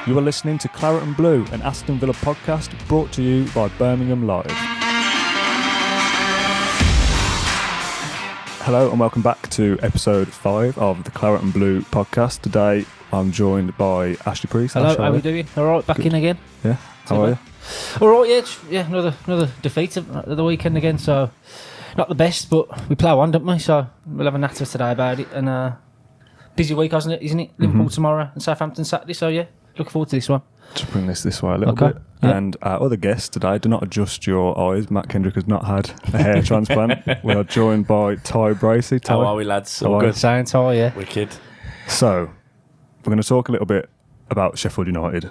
You are listening to Claret and Blue, an Aston Villa podcast brought to you by Birmingham Live. Hello and welcome back to episode 5 of the Claret and Blue podcast. Today I'm joined by Ashley Preece. Hello, how are we doing? All right, back in again. Yeah, how are you? All right, yeah, another defeat of the weekend again. So not the best, but we plough on, don't we? So we'll have a natter today about it. And busy week, isn't it? Liverpool tomorrow and Southampton Saturday. So yeah, looking forward to this one. Just bring this way a little bit. Yeah. And our other guest today, do not adjust your eyes. Matt Kendrick has not had a hair transplant. We are joined by Ty Bracey. Ty, how are we, lads? All good. Sound, Ty, yeah. Wicked. So, we're going to talk a little bit about Sheffield United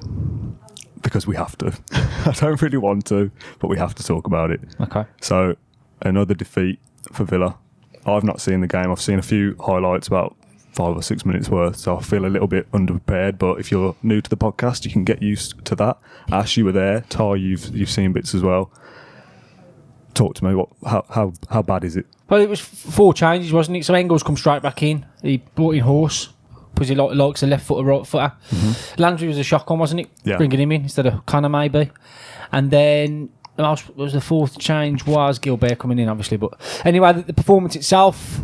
because we have to. I don't really want to, but we have to talk about it. Okay. So, another defeat for Villa. I've not seen the game. I've seen a few highlights, about 5 or 6 minutes worth, so I feel a little bit underprepared. But if you're new to the podcast, you can get used to that. Ash, you were there. Ty, you've seen bits as well. Talk to me. How bad is it? Well, it was 4 changes, wasn't it? So Engels come straight back in. He brought in Horse because he likes a left footer, right footer. Landry was a shock on, wasn't it? Yeah. Bringing him in instead of Connor maybe. And then what was the 4th change? Was Gilbert coming in, obviously. But anyway, the performance itself.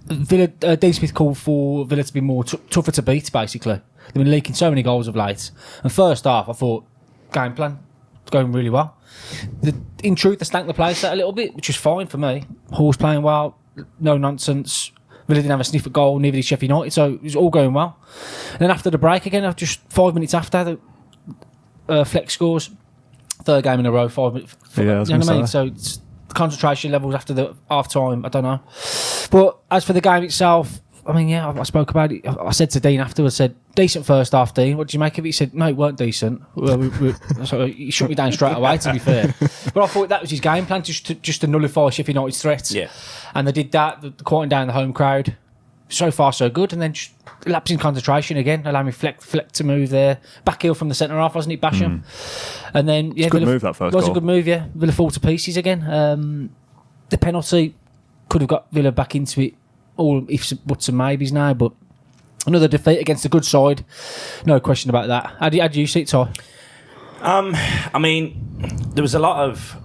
Villa, Dean Smith called for Villa to be more tougher to beat, basically. They've been leaking so many goals of late. And first half, I thought, game plan, going really well. In truth, they stank the place out a little bit, which was fine for me. Horse playing well, no nonsense. Villa didn't have a sniff at goal, neither did Sheffield United, so it was all going well. And then after the break again, just 5 minutes after, the Flex scores. 3rd game in a row, 5 minutes. Yeah, I was you know what I mean? say. So it's concentration levels after the half time, I don't know. But as for the game itself, I mean, yeah, I spoke about it. I said to Dean afterwards, I said, decent first half, Dean. What did you make of it? He said, no, it weren't decent. Well, so he shut me down straight away, to be fair. But I thought that was his game plan, just to nullify Sheffield United's threats. Yeah. And they did that, the quieting down the home crowd. So far, so good. And then just lapsing concentration again, allowing me Fleck to move there. Back heel from the centre half, wasn't it, Basham? And then, yeah, good move, that first goal. It was goal. a good move, yeah. Villa fall to pieces again. The penalty could have got Villa back into it, all ifs, buts and maybes now, but another defeat against a good side. No question about that. How do you see it, Ty? I mean, there was a lot of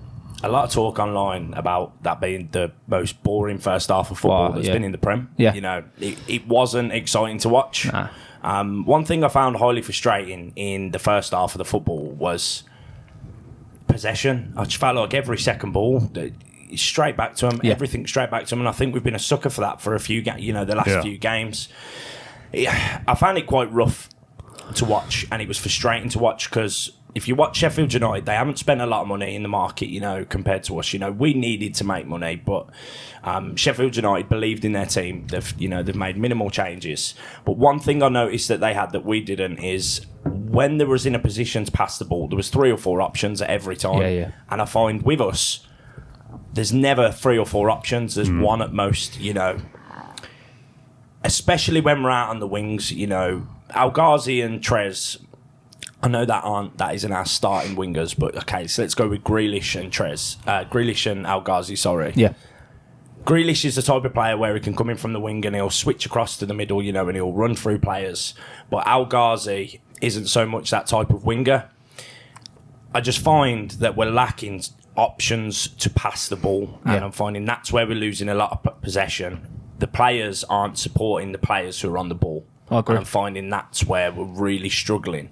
talk online about that being the most boring first half of football that's been in the Prem. Yeah. You know, it wasn't exciting to watch. Nah. One thing I found highly frustrating in the first half of the football was possession. I just felt like every second ball, straight back to them, everything straight back to them, and I think we've been a sucker for that for a few, the last few games. I found it quite rough to watch, and it was frustrating to watch because if you watch Sheffield United, they haven't spent a lot of money in the market, compared to us. We needed to make money, but Sheffield United believed in their team. They've made minimal changes. But one thing I noticed that they had that we didn't is when they was in a position to pass the ball, there was 3 or 4 options at every time. Yeah. And I find with us, there's never 3 or 4 options. There's one at most, Especially when we're out on the wings, Al Ghazi and Trez. I know that isn't our starting wingers, but okay, so let's go with Grealish and Grealish and Al Ghazi, sorry. Yeah. Grealish is the type of player where he can come in from the wing and he'll switch across to the middle, and he'll run through players. But Al Ghazi isn't so much that type of winger. I just find that we're lacking options to pass the ball, and I'm finding that's where we're losing a lot of possession. The players aren't supporting the players who are on the ball. I agree. And I'm finding that's where we're really struggling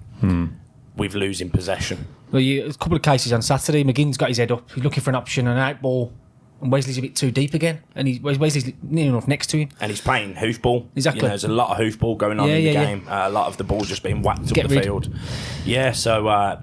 with losing possession. Well, a couple of cases on Saturday. McGinn's got his head up. He's looking for an option, an out ball, and Wesley's a bit too deep again. And Wesley's near enough next to him. And he's playing hoofball. Exactly. There's a lot of hoofball going on in the game. A lot of the ball just being whacked up the field. Yeah, so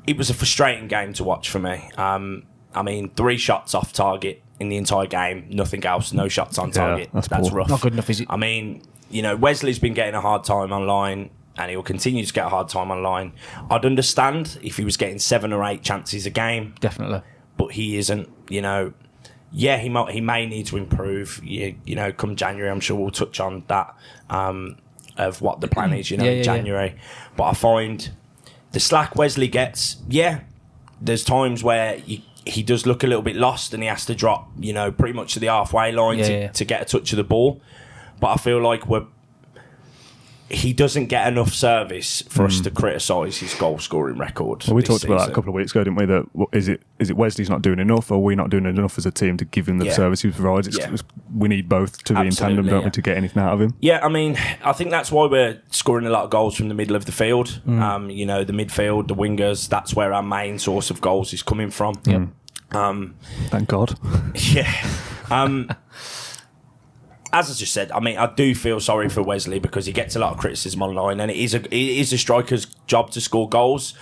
it was a frustrating game to watch for me. 3 shots off target in the entire game. Nothing else. No shots on target. That's rough. Not good enough, is it? Wesley's been getting a hard time online, and he will continue to get a hard time online. I'd understand if he was getting 7 or 8 chances a game. Definitely. But he isn't, he may need to improve. Come January, I'm sure we'll touch on that, of what the plan is, in January. Yeah. But I find the slack Wesley gets, there's times where he does look a little bit lost and he has to drop, pretty much to the halfway line to get a touch of the ball. But I feel like he doesn't get enough service for us to criticise his goal scoring record. Well, we talked about that season. a couple of weeks ago, didn't we? That is it Wesley's not doing enough, or are we not doing enough as a team to give him the service he provides? We need both to be in tandem, don't we, to get anything out of him? Yeah, I mean, I think that's why we're scoring a lot of goals from the middle of the field. The midfield, the wingers, that's where our main source of goals is coming from. Thank God. Yeah. As I just said, I mean, I do feel sorry for Wesley because he gets a lot of criticism online, and it is a striker's job to score goals.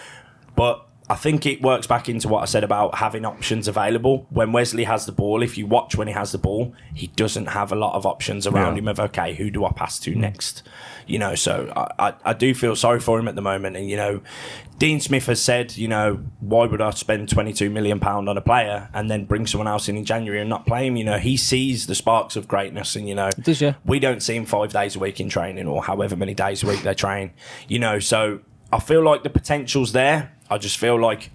But I think it works back into what I said about having options available. When Wesley has the ball, if you watch when he has the ball, he doesn't have a lot of options around him of, okay, who do I pass to next? So I do feel sorry for him at the moment. And, Dean Smith has said, why would I spend £22 million on a player and then bring someone else in January and not play him? He sees the sparks of greatness, and, we don't see him 5 days a week in training or however many days a week they train, so I feel like the potential's there. I just feel like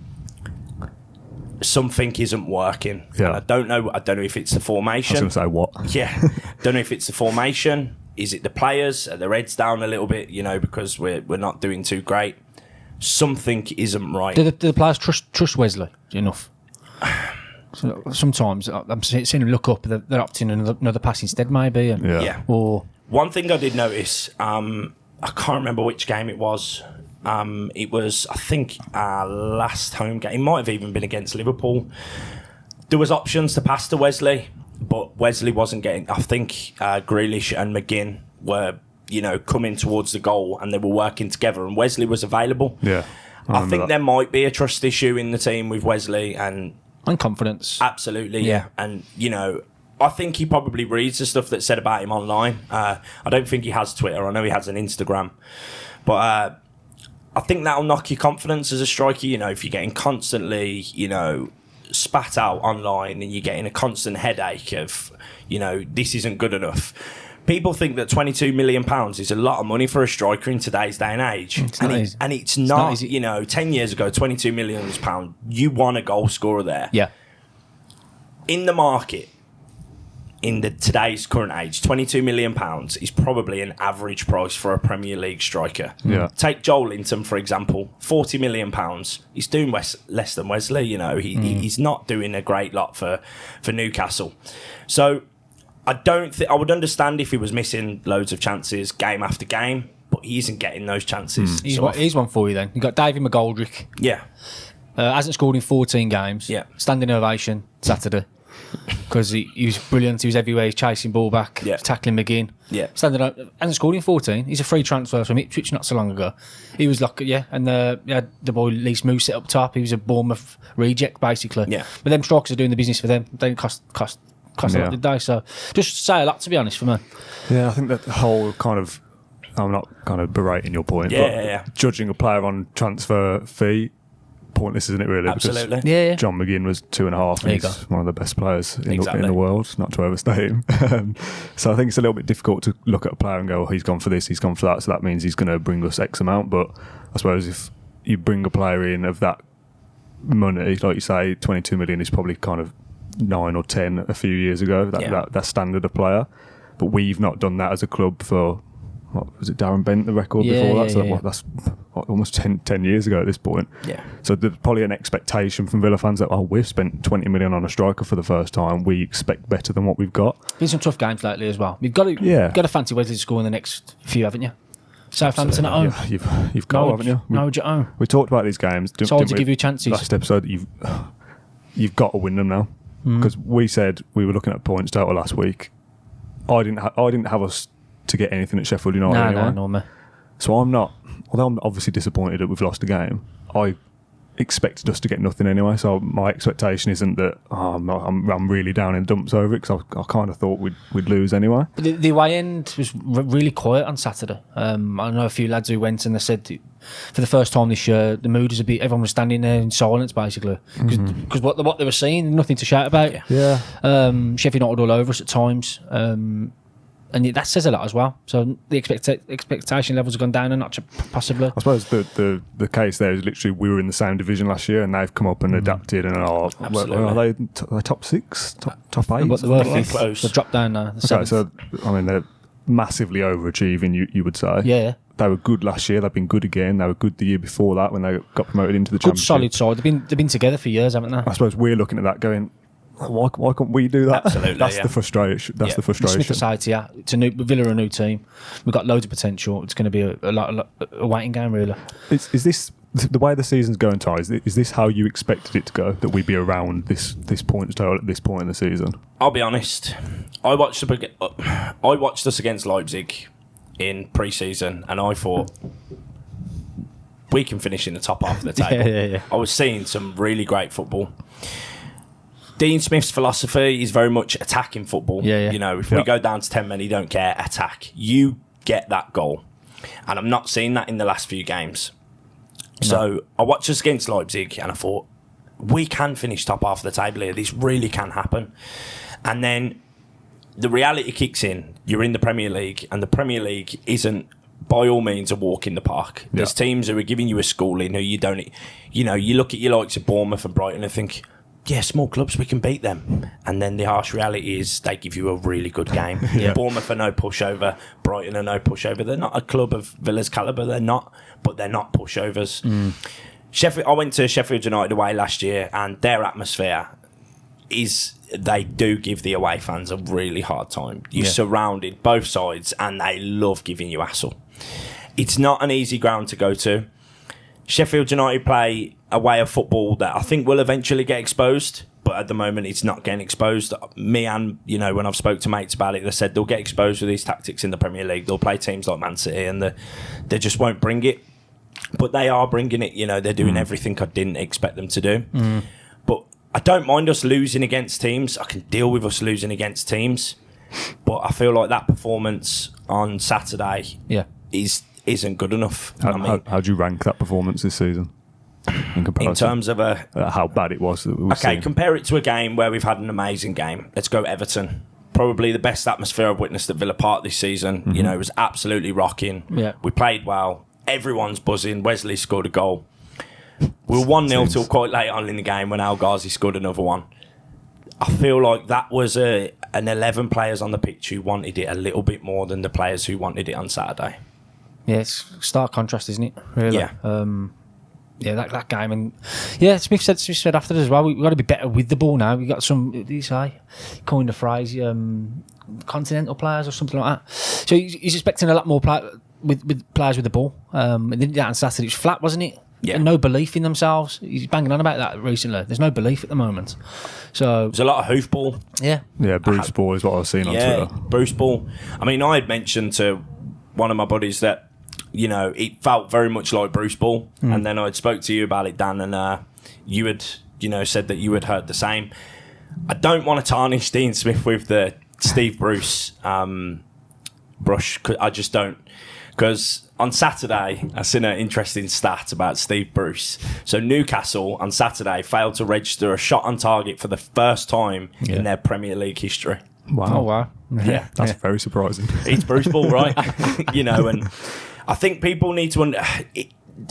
something isn't working. Yeah. And I don't know if it's the formation. I was going to say what? Yeah. Don't know if it's the formation. Is it the players? Are their heads down a little bit, because we're not doing too great? Something isn't right. Do the players trust Wesley enough? So sometimes I'm seeing them look up, they're opting another pass instead, maybe. Or one thing I did notice, I can't remember which game it was. It was, I think, our last home game. It might have even been against Liverpool. There was options to pass to Wesley, but Wesley wasn't getting. I think Grealish and McGinn were, coming towards the goal, and they were working together, and Wesley was available. Yeah, I think there might be a trust issue in the team with Wesley and confidence. Absolutely, yeah. And I think he probably reads the stuff that's said about him online. I don't think he has Twitter. I know he has an Instagram, but I think that'll knock your confidence as a striker. If you're getting constantly, spat out online and you're getting a constant headache of, this isn't good enough. People think that £22 million is a lot of money for a striker in today's day and age. And it's not 10 years ago, £22 million, you want a goal scorer there. Yeah. In the market, in today's current age, £22 million is probably an average price for a Premier League striker. Yeah. Take Joelinton, for example, £40 million. He's doing less than Wesley. He's not doing a great lot for Newcastle. So I would understand if he was missing loads of chances game after game, but he isn't getting those chances. Here's one for you then. You've got David McGoldrick. Yeah. Hasn't scored in 14 games. Yeah. Standing ovation Saturday. Because he was brilliant. He was everywhere. He's chasing ball back. Yeah. Tackling McGinn. Yeah. Standing up. Hasn't scored in 14. He's a free transfer from Ipswich not so long ago. He was like, and the boy Lee Moose set up top. He was a Bournemouth reject, basically. Yeah. But them strikers are doing the business for them. They didn't cost a lot, did they? So just say a lot, to be honest, for me. Yeah, I think that the whole kind of, I'm not kind of berating your point, but judging a player on transfer fee, pointless, isn't it, really? Absolutely. Because John McGinn was 2.5 and he's one of the best players in the world, not to overstate him. So I think it's a little bit difficult to look at a player and go, he's gone for this, he's gone for that, so that means he's going to bring us X amount. But I suppose if you bring a player in of that money, like you say, 22 million is probably kind of 9 or 10 a few years ago, that standard of player. But we've not done that as a club for, what was it, Darren Bent, the record before that? So that's almost 10 years ago at this point. Yeah. So there's probably an expectation from Villa fans that, we've spent 20 million on a striker for the first time. We expect better than what we've got. Been some tough games lately as well. You've got to fancy Wesley to score in the next few, haven't you? Southampton at home. Yeah, you've got, haven't you? Norwich at home. We talked about these games. It's hard to give you chances. Last episode, you've got to win them now. Because we said we were looking at points total last week. I didn't have us to get anything at Sheffield United anyway. No, me. So I'm not, although I'm obviously disappointed that we've lost a game, I expected us to get nothing anyway. So my expectation isn't that I'm really down in dumps over it, because I kind of thought we'd lose anyway. But the away end was really quiet on Saturday. I know a few lads who went and they said for the first time this year the mood is a bit. Everyone was standing there in silence basically because what they were seeing, nothing to shout about. Yeah. Sheffield United all over us at times. And that says a lot as well. So the expectation levels have gone down a notch, possibly. I suppose the case there is literally we were in the same division last year and they've come up and adapted and are they top 6, top 8? But they were fifth. They've dropped down now. Okay, so I mean massively overachieving, you would say. Yeah. They were good last year. They've been good again. They were good the year before that when they got promoted into the Good Championship. solid side. They've been together for years, haven't they? I suppose we're looking at that going, why can't we do that? Absolutely, That's the frustration. That's the frustration. Smith Society, yeah. Villa are a new team. We've got loads of potential. It's going to be a waiting game, really. Is this the way the season's going, Ty? Is this how you expected it to go? That we'd be around this point total at this point in the season? I'll be honest. I watched us against Leipzig in pre-season, and I thought we can finish in the top half of the table. Yeah. I was seeing some really great football. Dean Smith's philosophy is very much attacking football. Yeah. You know, if we go down to 10 men, he don't care. Attack. You get that goal. And I'm not seeing that in the last few games. No. So I watched us against Leipzig and I thought, we can finish top half of the table here. This really can happen. And then the reality kicks in. You're in the Premier League, and the Premier League isn't by all means a walk in the park. There's teams who are giving you a schooling who you don't, you know, you look at your likes of Bournemouth and Brighton and think, yeah, small clubs, we can beat them. And then the harsh reality is they give you a really good game. Bournemouth are no pushover. Brighton are no pushover. They're not a club of Villa's calibre. They're not, but they're not pushovers. I went to Sheffield United away last year, and their atmosphere is, they do give the away fans a really hard time. You're surrounded both sides, and they love giving you hassle. It's not an easy ground to go to. Sheffield United play a way of football that I think will eventually get exposed, but at the moment it's not getting exposed. Me and, you know, when I've spoke to mates about it, they said they'll get exposed with these tactics in the Premier League. They'll play teams like Man City and they just won't bring it. But they are bringing it, you know, they're doing everything I didn't expect them to do. But I don't mind us losing against teams. I can deal with us losing against teams. But I feel like that performance on Saturday isn't good enough. How do you rank that performance this season in comparison? In terms of how bad it was that we were seeing? Compare it to a game where we've had an amazing game. Let's go Everton. Probably the best atmosphere I've witnessed at Villa Park this season. You know, it was absolutely rocking. Yeah. We played well. Everyone's buzzing. Wesley scored a goal. We were 1-0 till quite late on in the game when Al Ghazi scored another one. I feel like that was an 11 players on the pitch who wanted it a little bit more than the players who wanted it on Saturday. Yeah, it's stark contrast, isn't it? Really. Yeah. That game, and Smith said after it as well. We've got to be better with the ball now. We've got some, what did he say? Coined the phrase, continental players or something like that. So he's expecting a lot more with players with the ball. And then that on Saturday, it was flat, wasn't it? Yeah. And no belief in themselves. He's banging on about that recently. There's no belief at the moment. So there's a lot of hoofball. Yeah. Yeah, Bruce Ball is what I was seeing on Twitter. Bruce Ball. I mean, I had mentioned to one of my buddies that, you know, it felt very much like Bruce Ball. And then I spoke to you about it, Dan, and you had, you know, said that you had heard the same. I don't want to tarnish Dean Smith with the Steve Bruce brush. I just don't. Because on Saturday, I seen an interesting stat about Steve Bruce. So Newcastle on Saturday failed to register a shot on target for the first time in their Premier League history. Wow. Oh, wow. Yeah. That's very surprising. It's Bruce Ball, right? You know, and I think people need to...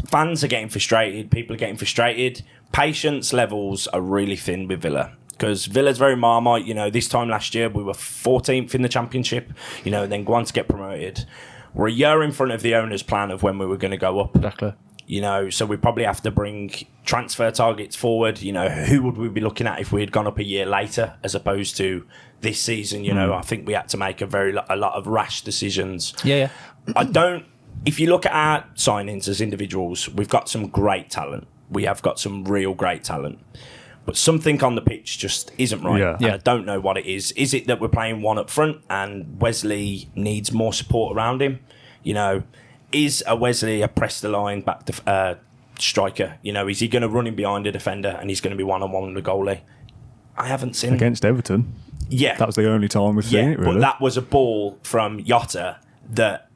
fans are getting frustrated. People are getting frustrated. Patience levels are really thin with Villa. Because Villa's very Marmite. You know, this time last year, we were 14th in the Championship. You know, then go on to get promoted. We're a year in front of the owner's plan of when we were going to go up. Exactly. You know, so we probably have to bring transfer targets forward. You know, who would we be looking at if we had gone up a year later as opposed to this season? You know, I think we had to make a lot of rash decisions. Yeah. If you look at our signings as individuals, we've got some great talent. We have got some real great talent. But something on the pitch just isn't right. Yeah. And I don't know what it is. Is it that we're playing one up front and Wesley needs more support around him? You know, is a Wesley a press the line back to striker? You know, is he going to run in behind a defender and he's going to be one-on-one with the goalie? I haven't seen Against Everton. Yeah. That was the only time we've seen it, really. But that was a ball from Jota that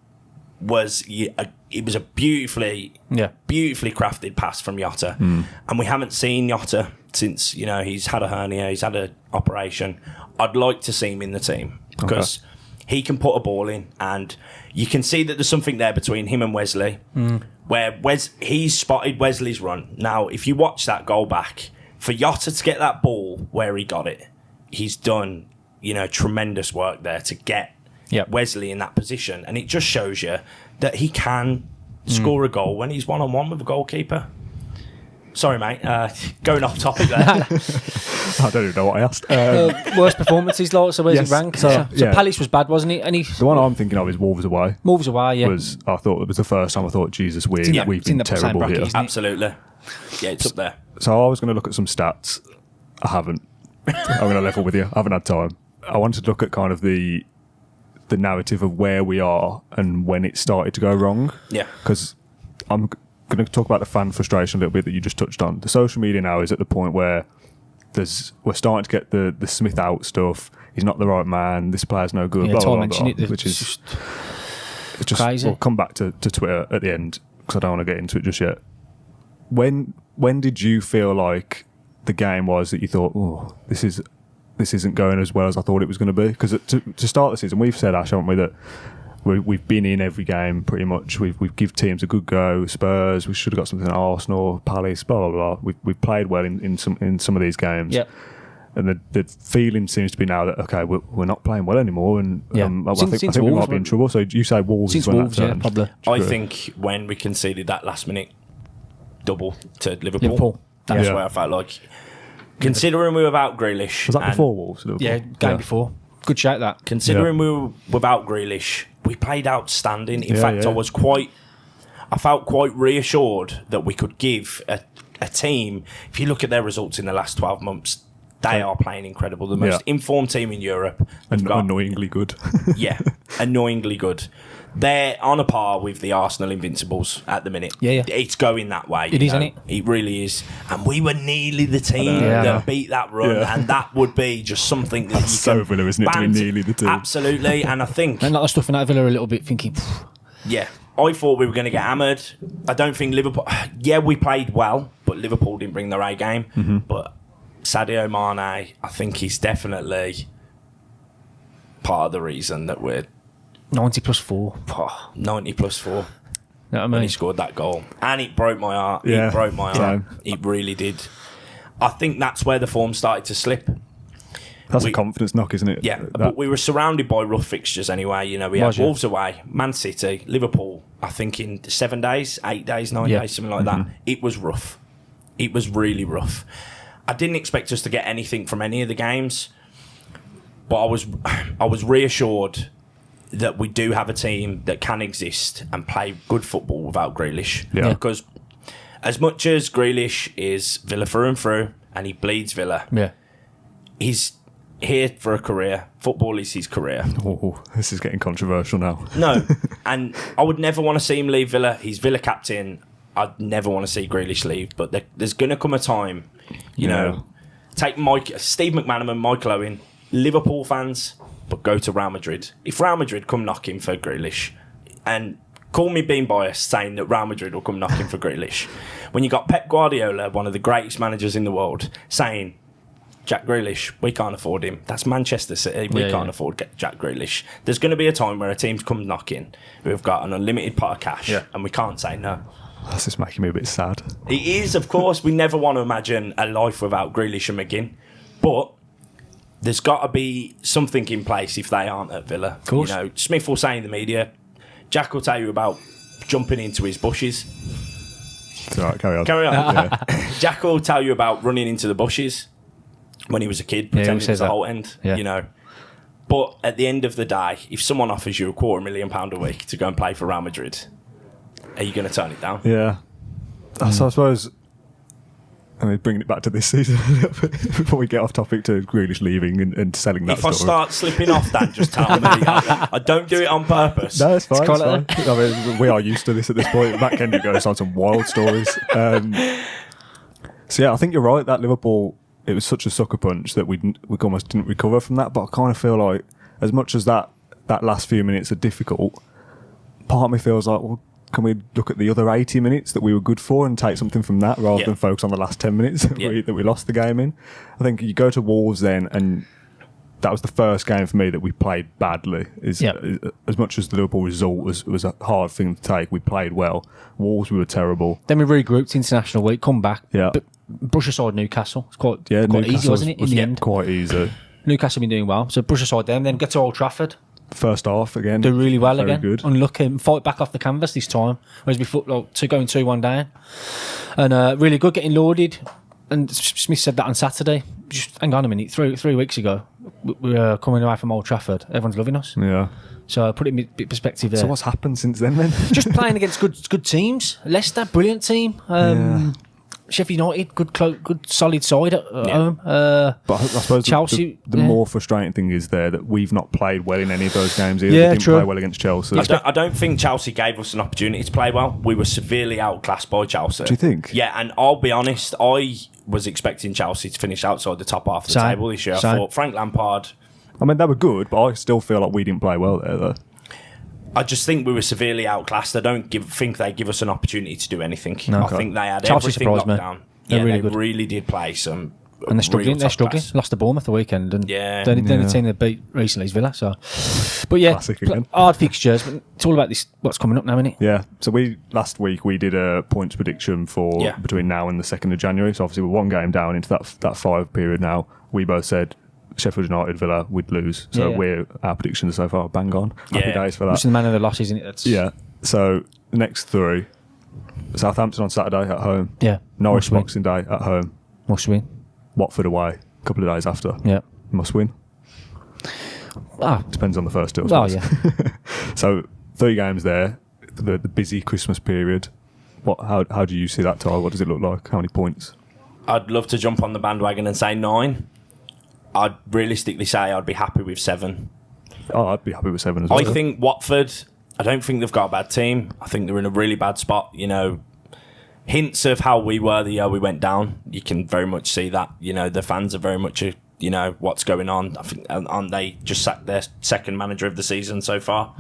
was... It was a beautifully crafted pass from Jota. And we haven't seen Jota since, you know, he's had a hernia, he's had an operation. I'd like to see him in the team because he can put a ball in and you can see that there's something there between him and Wesley where he's spotted Wesley's run. Now, if you watch that goal back, for Jota to get that ball where he got it, he's done, you know, tremendous work there to get Wesley in that position, and it just shows you that he can score a goal when he's one-on-one with a goalkeeper. Sorry, mate. Going off topic there. I don't even know what I asked. Worst performances, like, so where's Yes, it rank? so, yeah. Palace was bad, wasn't it? And The one I'm thinking of is Wolves away. Wolves away, yeah. I thought it was the first time I thought, Jesus, we've been terrible bracket, here. isn't it? Absolutely. Yeah, it's up there. So I was going to look at some stats. I haven't. I'm going to level with you. I haven't had time. I wanted to look at kind of the narrative of where we are and when it started to go wrong. Yeah. Because I'm going to talk about the fan frustration a little bit that you just touched on. The social media now is at the point where we're starting to get the Smith out stuff. He's not the right man. This player's no good. Yeah, blah, Tom blah, blah, mentioned it. which is just crazy. We'll come back to Twitter at the end because I don't want to get into it just yet. When did you feel like the game was that you thought, oh, this isn't going as well as I thought it was going to be? Because to start the season, we've said, Ash, haven't we, that we've been in every game pretty much. We've give teams a good go. Spurs, we should have got something at Arsenal, Palace, blah blah blah. We've played well in some of these games. Yep. And the feeling seems to be now that okay, we're not playing well anymore, and I think we might be in trouble. So you say Wolves? Since is when Wolves, that yeah, turned. probably. I think when we conceded that last minute double to Liverpool. That's where I felt like, considering we were without Grealish. Was that before Wolves? Liverpool? Yeah, game before. Good shout, that. Considering we were without Grealish, we played outstanding. In fact, I felt quite reassured that we could give a team, if you look at their results in the last 12 months, they are playing incredible. The most informed team in Europe. And annoyingly good. Annoyingly good. They're on a par with the Arsenal Invincibles at the minute. Yeah. It's going that way. It is, isn't it? It really is. And we were nearly the team that beat that run, and that would be just something that That's so Villa, isn't it, to be nearly the team? Absolutely, and I think... And like the stuff in that Villa a little bit, thinking... Yeah, I thought we were going to get hammered. I don't think Liverpool... Yeah, we played well, but Liverpool didn't bring their A game. Mm-hmm. But Sadio Mane, I think he's definitely part of the reason that we're... 90 plus 4. 90 plus 4. You know what I When mean? he scored that goal. And it broke my heart. Yeah. It broke my heart. It really did. I think that's where the form started to slip. That's a confidence knock, isn't it? Yeah, but we were surrounded by rough fixtures anyway. You know, we had Wolves away, Man City, Liverpool, I think in 7 days, 8 days, 9 days, something like that. It was rough. It was really rough. I didn't expect us to get anything from any of the games, but I was reassured that we do have a team that can exist and play good football without Grealish. Yeah. Because as much as Grealish is Villa through and through, and he bleeds Villa, he's here for a career. Football is his career. Oh, this is getting controversial now. No, and I would never want to see him leave Villa. He's Villa captain. I'd never want to see Grealish leave, but there's going to come a time, you know, take Steve McManaman and Michael Owen, Liverpool fans, but go to Real Madrid. If Real Madrid come knocking for Grealish, and call me being biased saying that Real Madrid will come knocking for Grealish, when you got Pep Guardiola, one of the greatest managers in the world, saying, Jack Grealish, we can't afford him. That's Manchester City. We can't afford Jack Grealish. There's going to be a time where a team's come knocking. We've got an unlimited pot of cash, and we can't say no. That's just making me a bit sad. It is, of course. We never want to imagine a life without Grealish and McGinn. But there's got to be something in place if they aren't at Villa. Of course. You know, Smith will say in the media, Jack will tell you about jumping into his bushes. It's all right, carry on. Carry on. Jack will tell you about running into the bushes when he was a kid, pretending it was a whole end, you know. But at the end of the day, if someone offers you £250,000 a week to go and play for Real Madrid, are you going to turn it down? Yeah. So I suppose, I mean, bringing it back to this season a little bit before we get off topic to Grealish leaving and selling that If I start slipping off, Dan, just tell me. I don't do it on purpose. No, it's fine. It's It's fine. I mean, we are used to this at this point. Matt Kennedy goes on some wild stories. So yeah, I think you're right. That Liverpool, it was such a sucker punch that we almost didn't recover from that. But I kind of feel like, as much as that last few minutes are difficult, part of me feels like, well, can we look at the other 80 minutes that we were good for and take something from that rather than focus on the last 10 minutes that we lost the game in? I think you go to Wolves then, and that was the first game for me that we played badly. As much as the Liverpool result was a hard thing to take, we played well. Wolves, we were terrible. Then we regrouped international week, come back. Yeah. But brush aside Newcastle. It's quite easy, wasn't it, in the end? Quite easy. Newcastle been doing well. So brush aside them, then get to Old Trafford. First half again. Do really well Very again. good. Unlucky. Fight back off the canvas this time. Whereas before, going 2-1 down. And really good, getting loaded. And Smith said that on Saturday. Just hang on a minute. 3 weeks ago, we were coming away from Old Trafford. Everyone's loving us. Yeah. So put it in a bit perspective there. So what's happened since then? Just playing against good teams. Leicester, brilliant team. Sheffield United, good solid side at home. But I suppose Chelsea, the more frustrating thing is there that we've not played well in any of those games either. Yeah, we didn't true. play well against Chelsea. I don't think Chelsea gave us an opportunity to play well. We were severely outclassed by Chelsea. Do you think? Yeah, and I'll be honest, I was expecting Chelsea to finish outside the top half of the Same. table this year. I Same. thought Frank Lampard... I mean, they were good, but I still feel like we didn't play well there, though. I just think we were severely outclassed. I don't think they give us an opportunity to do anything. No. I think they had Chelsea everything surprised locked me. down. They're Yeah, really they good. really did play some... And they're struggling. real They're top struggling. class. Lost to Bournemouth the weekend, and Yeah. the only team they beat recently is Villa. So, but yeah, Classic again. hard fixtures. But it's all about this. What's coming up now, isn't it? Yeah. So last week we did a points prediction for between now and the 2nd of January. So obviously we're one game down into that 5 period now. We both said Sheffield United, Villa, we'd lose. So our predictions so far bang on. Happy days for that. Which is the man of the losses, isn't it? That's, Yeah. So the next 3: Southampton on Saturday at home. Yeah. Norwich Must win. Boxing Day at home. Must win. Watford away a couple of days after. Yeah. Must win. Ah. Depends on the first two. I Oh suppose. yeah. So 3 games there. The busy Christmas period. How do you see that, Ty? What does it look like? How many points? I'd love to jump on the bandwagon and say 9. I'd realistically say I'd be happy with 7. Oh, I'd be happy with 7 as well. I think Watford, I don't think they've got a bad team. I think they're in a really bad spot. You know, hints of how we were the year we went down. You can very much see that. You know, the fans are very much, what's going on. I think, aren't they just sacked their second manager of the season so far?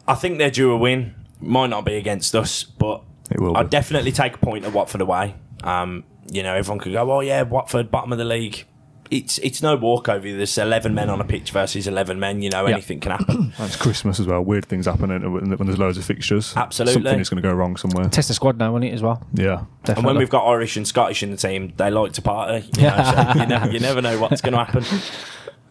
I think they're due a win. Might not be against us, but It will I'd be. definitely take a point at Watford away. Everyone could go, oh yeah, Watford, bottom of the league. It's no walkover. There's 11 men on a pitch versus 11 men. Anything can happen. And it's Christmas as well. Weird things happen when there's loads of fixtures. Absolutely. Something is going to go wrong somewhere. Test the squad now, isn't it, as well? Yeah. Definitely. And when we've got Irish and Scottish in the team, they like to party. So you never know what's going to happen.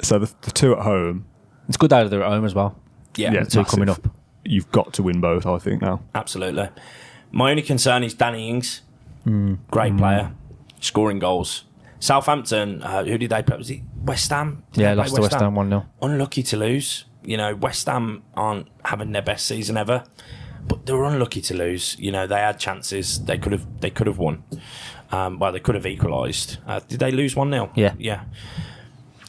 So the 2 at home. It's good out of there at home as well. Yeah, Yeah, The 2 massive. coming up. You've got to win both, I think, now. absolutely. My only concern is Danny Ings. Great player, scoring goals. Southampton, who did they play? Was it West Ham? Did Yeah, they play lost to West Ham 1-0. Unlucky to lose. West Ham aren't having their best season ever, but they were unlucky to lose. They had chances. They could have won. They could have equalised. Did they lose 1-0? Yeah.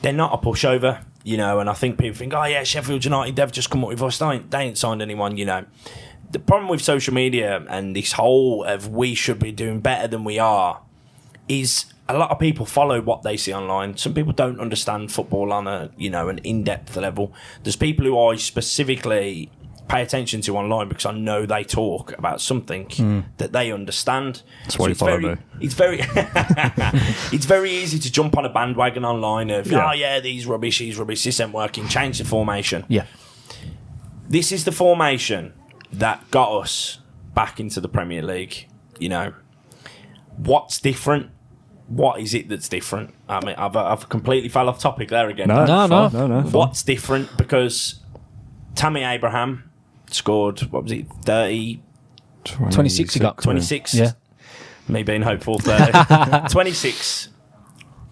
They're not a pushover, and I think people think, oh yeah, Sheffield United, they've just come up with us. They ain't signed anyone, The problem with social media and this whole of we should be doing better than we are is a lot of people follow what they see online. Some people don't understand football on an in-depth level. There's people who I specifically pay attention to online because I know they talk about something that they understand. That's why you follow me. It's very it's very easy to jump on a bandwagon online of these rubbish, this ain't working, change the formation. Yeah. This is the formation that got us back into the Premier League. What's different? What is it that's different? I mean, I've completely fell off topic there again. No. What's different? Because Tammy Abraham scored, what was it, 30, 26 he got. 26? Yeah. Me being hopeful, 30. 26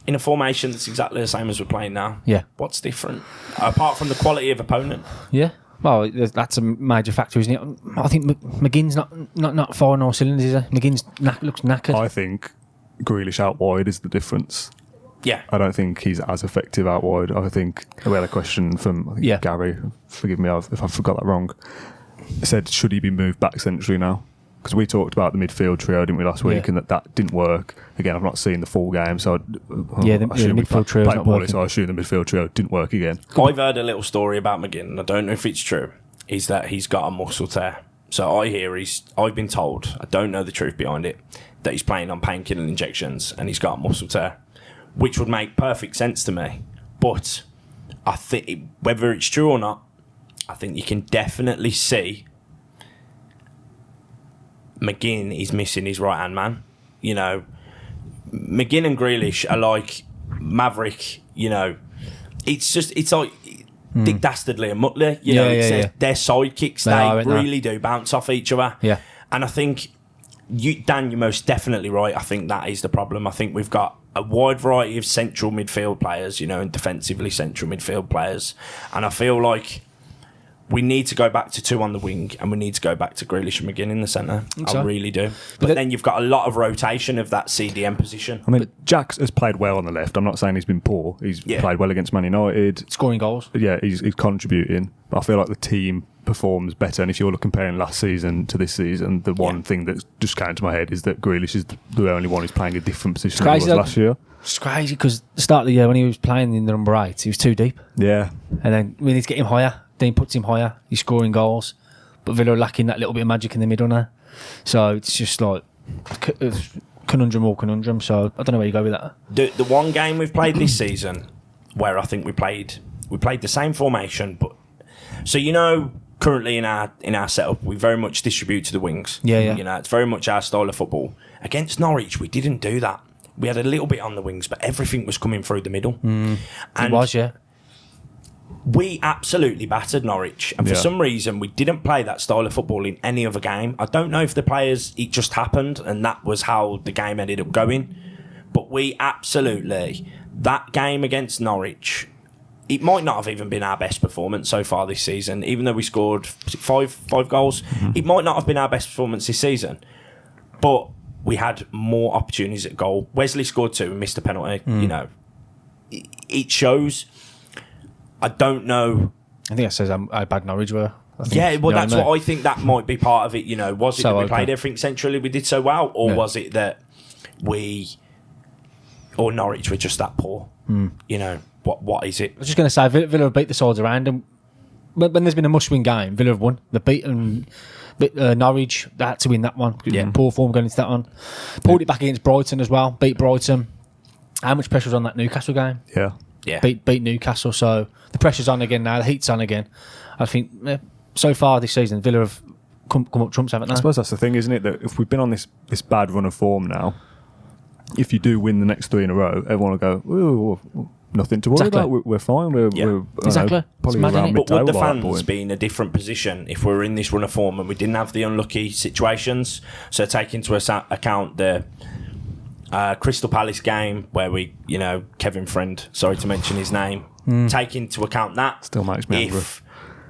in a formation that's exactly the same as we're playing now. Yeah. What's different? Apart from the quality of opponent. Yeah. Well, that's a major factor, isn't it? I think McGinn's not firing all cylinders, is he? McGinn's looks knackered. I think Grealish out wide is the difference. Yeah. I don't think he's as effective out wide. I think we had a question from Gary, forgive me if I forgot that wrong. He said, should he be moved back centrally now? Because we talked about the midfield trio, didn't we, last week, and that didn't work. Again, I've not seen the full game, so the assume we midfield trio is played not poorly, working. so I assume the midfield trio didn't work again. I've heard a little story about McGinn, and I don't know if it's true, is that he's got a muscle tear. So I've been told, I don't know the truth behind it, that he's playing on painkiller injections and he's got a muscle tear, which would make perfect sense to me. But I think, whether it's true or not, I think you can definitely see McGinn is missing his right-hand man. McGinn and Grealish are like Maverick, It's like Dick Dastardly and Muttley. You know, they're sidekicks. They really do bounce off each other. Yeah. And I think, Dan, you're most definitely right. I think that is the problem. I think we've got a wide variety of central midfield players, and defensively central midfield players. And I feel like we need to go back to 2 on the wing, and we need to go back to Grealish and McGinn in the centre. I really do. But then you've got a lot of rotation of that CDM position. I mean, Jack has played well on the left. I'm not saying he's been poor. He's played well against Man United. Scoring goals. Yeah, he's contributing. But I feel like the team performs better. And if you're comparing last season to this season, the one thing that just came to my head is that Grealish is the only one who's playing a different position than he was last year. It's crazy because the start of the year when he was playing in the number 8, he was too deep. Yeah. And then we need to get him higher. Dean puts him higher. He's scoring goals. But Villa are lacking that little bit of magic in the middle now. So it's just like conundrum or conundrum. So I don't know where you go with that. The one game we've played this season where I think we played the same formation, but so currently in our setup we very much distribute to the wings. Yeah. It's very much our style of football. Against Norwich we didn't do that. We had a little bit on the wings, but everything was coming through the middle. And it was, yeah. We absolutely battered Norwich, and for some reason we didn't play that style of football in any other game. I don't know if it just happened and that was how the game ended up going, but we absolutely, that game against Norwich, it might not have even been our best performance so far this season, even though we scored five goals. It might not have been our best performance this season, but we had more opportunities at goal. Wesley scored 2 and missed a penalty. It shows. I don't know. I think that says how bad Norwich were. That's what I think that might be part of it. Was it that we played everything centrally, we did so well, or was it that Norwich were just that poor? What is it? I was just going to say, Villa have beat the sides around them. When there's been a must-win game, Villa have won. They've beaten Norwich. They had to win that one. Poor form going into that one. Pulled it back against Brighton as well. Beat Brighton. How much pressure was on that Newcastle game? Yeah. Beat Newcastle, so the pressure's on again now, the heat's on again. I think so far this season Villa have come up trumps, haven't they? I suppose that's the thing, isn't it, that if we've been on this bad run of form now, if you do win the next 3 in a row, everyone will go, ooh, nothing to worry about, we're fine, we're exactly. Probably around but would the fans be in a different position if we were in this run of form and we didn't have the unlucky situations? So take into account the Crystal Palace game where we, Kevin Friend, sorry to mention his name, take into account that. Still makes me angry. If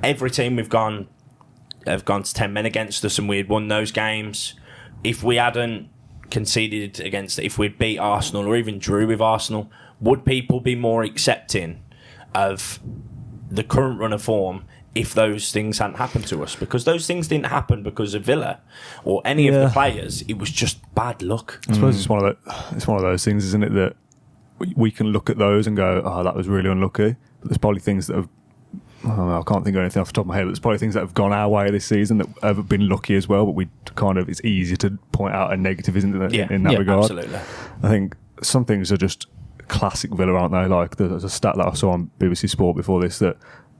every team have gone to 10 men against us and we had won those games, if we hadn't conceded against it, if we'd beat Arsenal or even drew with Arsenal, would people be more accepting of the current run of form if those things hadn't happened to us? Because those things didn't happen because of Villa or any of the players. It was just bad luck. I suppose it's one of those things, isn't it, that we can look at those and go, oh, that was really unlucky. But there's probably things that have, I can't think of anything off the top of my head, but there's probably things that have gone our way this season that have been lucky as well, but it's easy to point out a negative, isn't it, in that regard? Absolutely. I think some things are just classic Villa, aren't they? Like there's a stat that I saw on BBC Sport before this that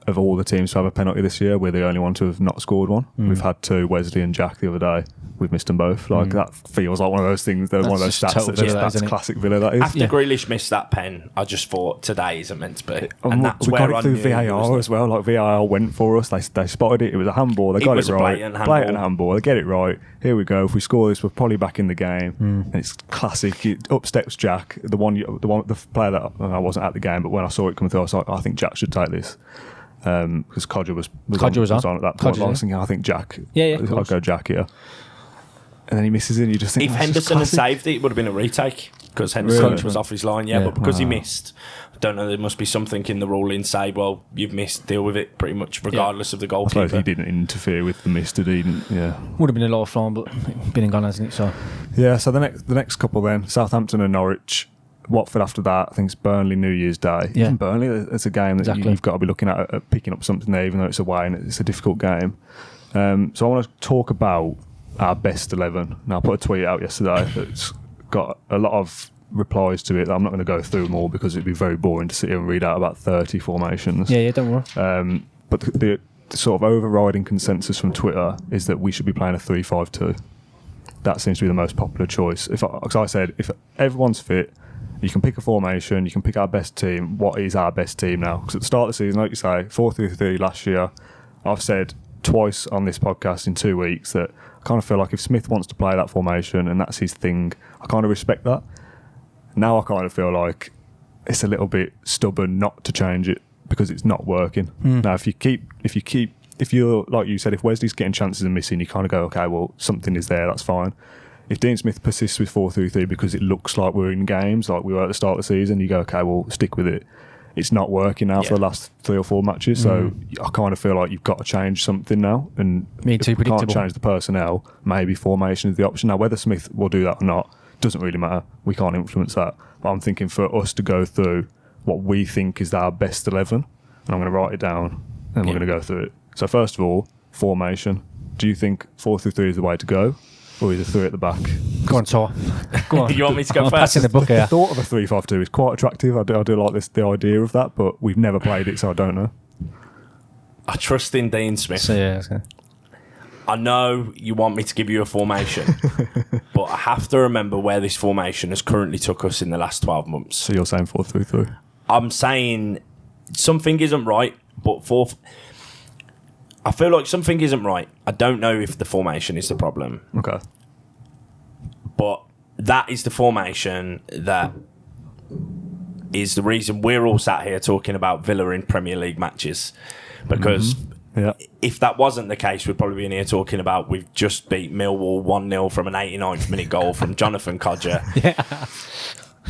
of all the teams to have a penalty this year, we're the only one to have not scored one. We've had 2, Wesley and Jack, the other day. We've missed them both. Like that feels like one of those things. One of those stats that's classic Villa. That is. After Grealish missed that pen, I just thought today isn't meant to be, and that's we got it through VAR as well. Like VAR went for us. They spotted it. It was a handball. They got it right. Blatant handball. They get it right. Here we go. If we score this, we're probably back in the game. And it's classic. Up steps Jack, the player that I wasn't at the game, but when I saw it coming through, I was like, I think Jack should take this. Because Codger was on at that point. I was thinking, I think Jack. I'll go Jack here. And then he misses it and you just think, if Henderson had saved it, it would have been a retake because Henderson was off his line, but because he missed, I don't know, there must be something in the ruling say, well, you've missed, deal with it pretty much regardless of the goalkeeper. I suppose he didn't interfere with the miss, did he? Would have been a lot of fun, but been and gone, hasn't it? So so the next couple then, Southampton and Norwich. Watford after that, I think it's Burnley New Year's Day. Even Burnley, it's a game that you've got to be looking at picking up something there, even though it's away and it's a difficult game. So I want to talk about our best 11. Now, I put a tweet out yesterday that's got a lot of replies to it. I'm not going to go through them all because it'd be very boring to sit here and read out about 30 formations. Don't worry. But the sort of overriding consensus from Twitter is that we should be playing a 3-5-2. That seems to be the most popular choice. Because I said, if everyone's fit, You can pick a formation, you can pick our best team. What is our best team now? Because at the start of the season, like you say, 4-3-3 last year, I've said twice on this podcast in 2 weeks that I kind of feel like if Smith wants to play that formation and that's his thing, I kind of respect that. Now I kind of feel like it's a little bit stubborn not to change it because it's not working. Now, if you're, like you said, if Wesley's getting chances and missing, you kind of go, okay, well, something is there, that's fine. If Dean Smith persists with 4-3-3 because it looks like we're in games, like we were at the start of the season, you go, okay, well, stick with it. It's not working now for the last 3 or 4 matches, so I kind of feel like you've got to change something now. And Me too, if we predictable. can't change the personnel, maybe formation is the option. Now, whether Smith will do that or not doesn't really matter. We can't influence that. But I'm thinking for us to go through what we think is our best 11, and I'm going to write it down, and we're going to go through it. So first of all, formation. Do you think 4-3-3 is the way to go, or is it 3 at the back? Go on, Tor. Go on. You want me to go I'm first? passing the book The here. thought of a 3-5-2 is quite attractive. I do like the idea of that, but we've never played it, so I don't know. I trust in Dean Smith. So, yeah, okay. I know you want me to give you a formation, but I have to remember where this formation has currently took us in the last 12 months. So you're saying 4-3-3? I'm saying something isn't right, but I feel like something isn't right. I don't know if the formation is the problem, Okay. but that is the formation that is the reason we're all sat here talking about Villa in Premier League matches. Because Yeah. if that wasn't the case, we'd probably be in here talking about we've just beat Millwall 1-0 from an 89th minute goal from Jonathan Codger.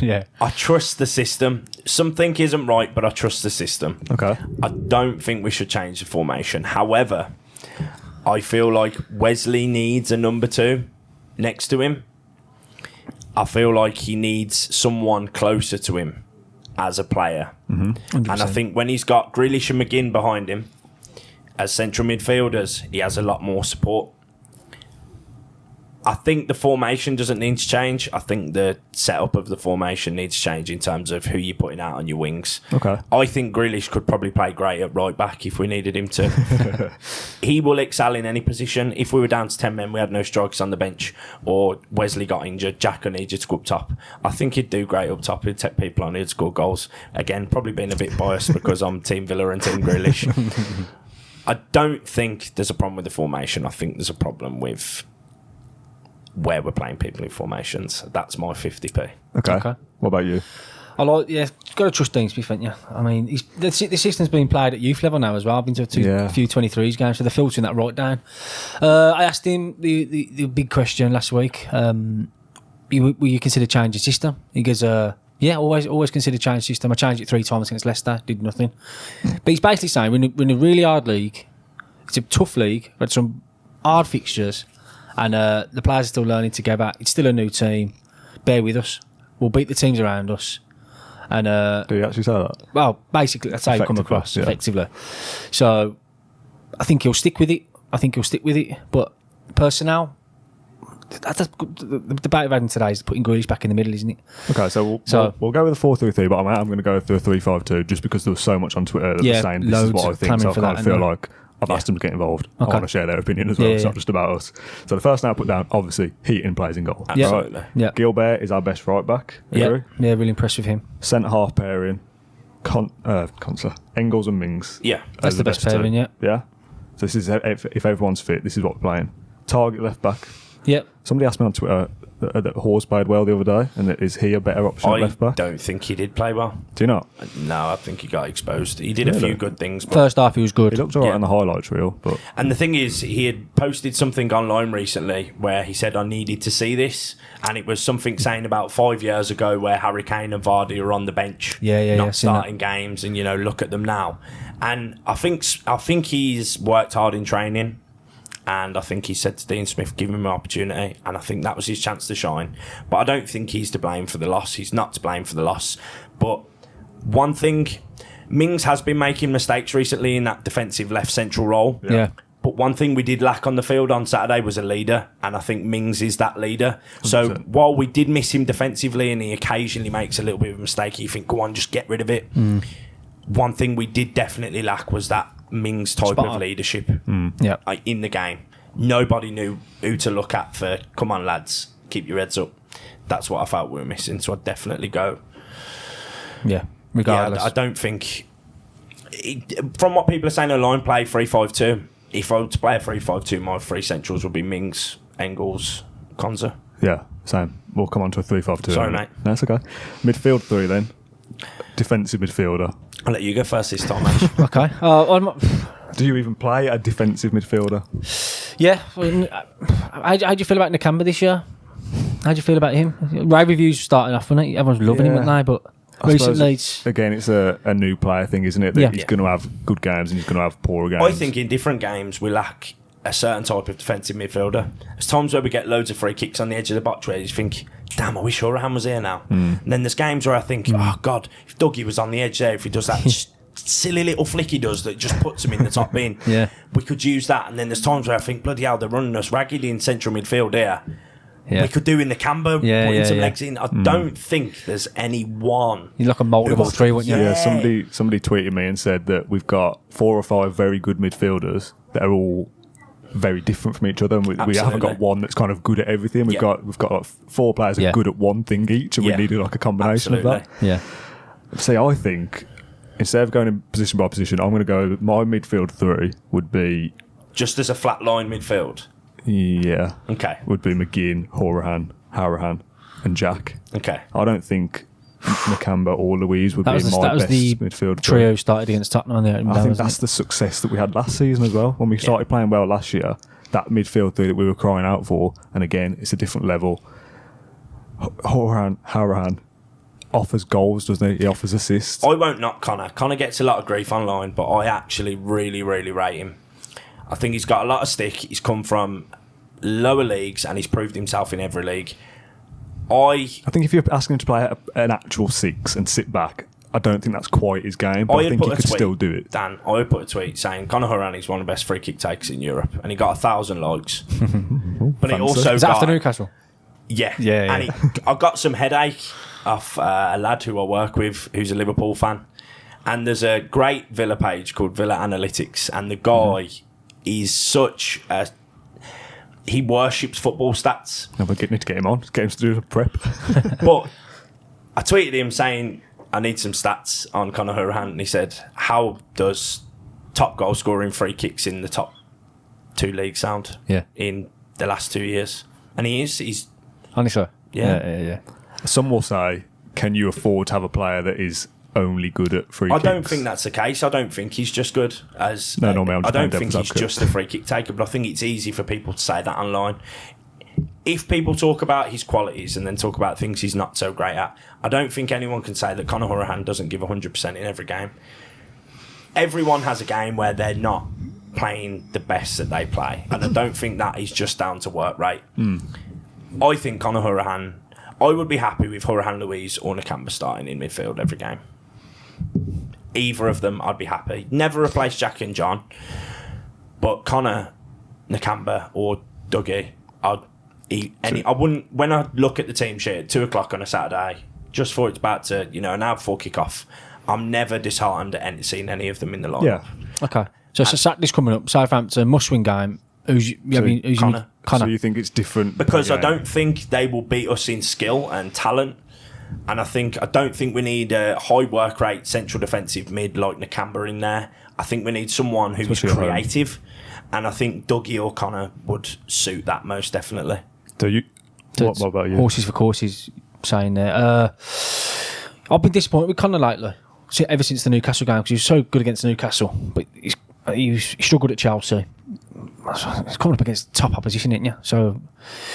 Yeah. I trust the system. Something isn't right, but I trust the system. Okay. I don't think we should change the formation. However, I feel like Wesley needs a number 2 next to him. I feel like he needs someone closer to him as a player. And I think when he's got Grealish and McGinn behind him as central midfielders, he has a lot more support. I think the formation doesn't need to change. I think the setup of the formation needs to change in terms of who you're putting out on your wings. Okay. I think Grealish could probably play great at right back if we needed him to. He will excel in any position. If we were down to 10 men, we had no strikers on the bench, or Wesley got injured, Jacko needed to go up top, I think he'd do great up top. He'd take people on, he'd score goals. Again, probably being a bit biased because I'm Team Villa and Team Grealish. I don't think there's a problem with the formation. I think there's a problem with where we're playing people in formations. That's my 50p. Okay. What about you? I like, got to trust Dean Smith, haven't you? I mean, the system's been played at youth level now as well. I've been to a few 23s games, so they're filtering that right down. I asked him the big question last week. Will you consider changing system? He goes, yeah, always consider changing system. I changed it 3 times against Leicester, did nothing. But he's basically saying we're in a really hard league. It's a tough league. We've had some hard fixtures. And the players are still learning together. It's still a new team. Bear with us. We'll beat the teams around us. And Do you actually say that? well, basically, that's how you come across effectively. So I think he'll stick with it. But personnel, the debate we've had today is putting Grealish back in the middle, isn't it? Okay, so we'll go with a 4-3-3, but I'm going to go through a 3-5-2 just because there was so much on Twitter that was saying this is what I think. So I kind of feel like I've asked them to get involved. I want to share their opinion as well. It's not just about us. So the first name I put down, obviously, Heaton plays in goal. Absolutely. Yeah. Gilbert is our best right back. Yeah, really impressed with him. Centre half pairing, Engels and Mings. Yeah. That's the best pairing, yeah. Yeah. So this is if everyone's fit, this is what we're playing. Target left back. Yep. Somebody asked me on Twitter that Hawes played well the other day, and is he a better option at left back? I don't think he did play well. Do you not? No, I think he got exposed. He did a few good things. But First half, he was good. He looked alright in the highlights reel, but And the thing is, he had posted something online recently where he said, I needed to see this. And it was something saying about 5 years ago where Harry Kane and Vardy are on the bench. Yeah, starting games, and, look at them now. And I think he's worked hard in training. And I think he said to Dean Smith, give him an opportunity. And I think that was his chance to shine. But I don't think he's to blame for the loss. He's not to blame for the loss. But one thing, Mings has been making mistakes recently in that defensive left central role. Yeah. But one thing we did lack on the field on Saturday was a leader. And I think Mings is that leader. 100%. So while we did miss him defensively and he occasionally makes a little bit of a mistake, you think, go on, just get rid of it. One thing we did definitely lack was that Mings type of leadership in the game. Nobody knew who to look at for, come on lads, keep your heads up. That's what I felt we were missing. So I'd definitely go Yeah, regardless. Yeah, I don't think... from what people are saying online, play 3-5-2. If I were to play a 3-5-2, my three centrals would be Mings, Engels, Konza. Yeah, same. We'll come on to a 3-5-2. Sorry, mate. No, that's okay. Midfield 3 then. Defensive midfielder. I'll let you go first this time, mate. Okay. Do you even play a defensive midfielder? Yeah. How do you feel about Nakamba this year? How do you feel about him? Rave reviews starting off, wasn't it? Everyone's loving him, now, but I recently... Again, it's a new player thing, isn't it? That he's going to have good games and he's going to have poorer games. I think in different games we lack a certain type of defensive midfielder. There's times where we get loads of free kicks on the edge of the box where you think, damn, are we sure Ham was here now? And then there's games where I think, oh God, if Dougie was on the edge there, if he does that silly little flick he does that just puts him in the top bin, we could use that. And then there's times where I think, bloody hell, they're running us raggedly in central midfield here. We could do in the Camber, putting some legs in. I don't think there's any one. You're like a multiple tree, wouldn't you? Yeah, somebody tweeted me and said that we've got 4 or 5 very good midfielders that are all very different from each other, and we haven't got one that's kind of good at everything. We've got like 4 players that are good at one thing each, and we needed like a combination of that. Yeah. See, I think instead of going in position by position, I'm going to go. My midfield 3 would be just as a flat line midfield. Yeah. Okay. Would be McGinn, Horahan, and Jack. Okay. I don't think Nakamba or Louise would be my best midfield trio started against Tottenham. I think that's the success that we had last season as well. When we started playing well last year, that midfield 3 that we were crying out for, and again, it's a different level. Horahan offers goals, doesn't he? He offers assists. I won't knock Connor. Connor gets a lot of grief online, but I actually really, really rate him. I think he's got a lot of stick. He's come from lower leagues and he's proved himself in every league. I think if you're asking him to play an actual 6 and sit back, I don't think that's quite his game, but I think he could still do it. Dan, I put a tweet saying Conor Horan is one of the best free kick takers in Europe, and he got 1,000 likes. But he also is that after Newcastle? Yeah. And I got some headache off a lad who I work with who's a Liverpool fan, and there's a great Villa page called Villa Analytics, and the guy is such a... He worships football stats. No, we need to get him on. Get him to do a prep. But I tweeted him saying, I need some stats on Conor Horan, and he said, how does top goal scoring free kicks in the top 2 leagues sound in the last 2 years? And he's... Honestly? Yeah. Some will say, can you afford to have a player that is only good at free kicks? I don't think that's the case. I don't think he's just good as... No, I'm I don't think he's just a free kick taker, but I think it's easy for people to say that online. If people talk about his qualities and then talk about things he's not so great at, I don't think anyone can say that Conor Horan doesn't give 100% in every game. Everyone has a game where they're not playing the best that they play, and I don't think that is just down to work rate. I think Conor Horan... I would be happy with Horahan Louise or Nakamba starting in midfield every game. Either of them, I'd be happy. Never replace Jack and John, but Connor, Nakamba, or Dougie, I wouldn't. When I look at the team sheet at 2:00 on a Saturday, just for it's about to, an hour before kick-off, I'm never disheartened at seeing any of them in the lineup. Yeah. Okay. So Saturday's coming up. Southampton must-win game. Who's Connor. So you think it's different? Because I don't think they will beat us in skill and talent. And I don't think we need a high work rate central defensive mid like Nakamba in there. I think we need someone who is creative. And I think Dougie or Connor would suit that most definitely. What about you? Horses for courses, saying there. I've been disappointed with Connor lately, ever since the Newcastle game, because he was so good against Newcastle. But he struggled at Chelsea. It's coming up against top opposition, isn't you? So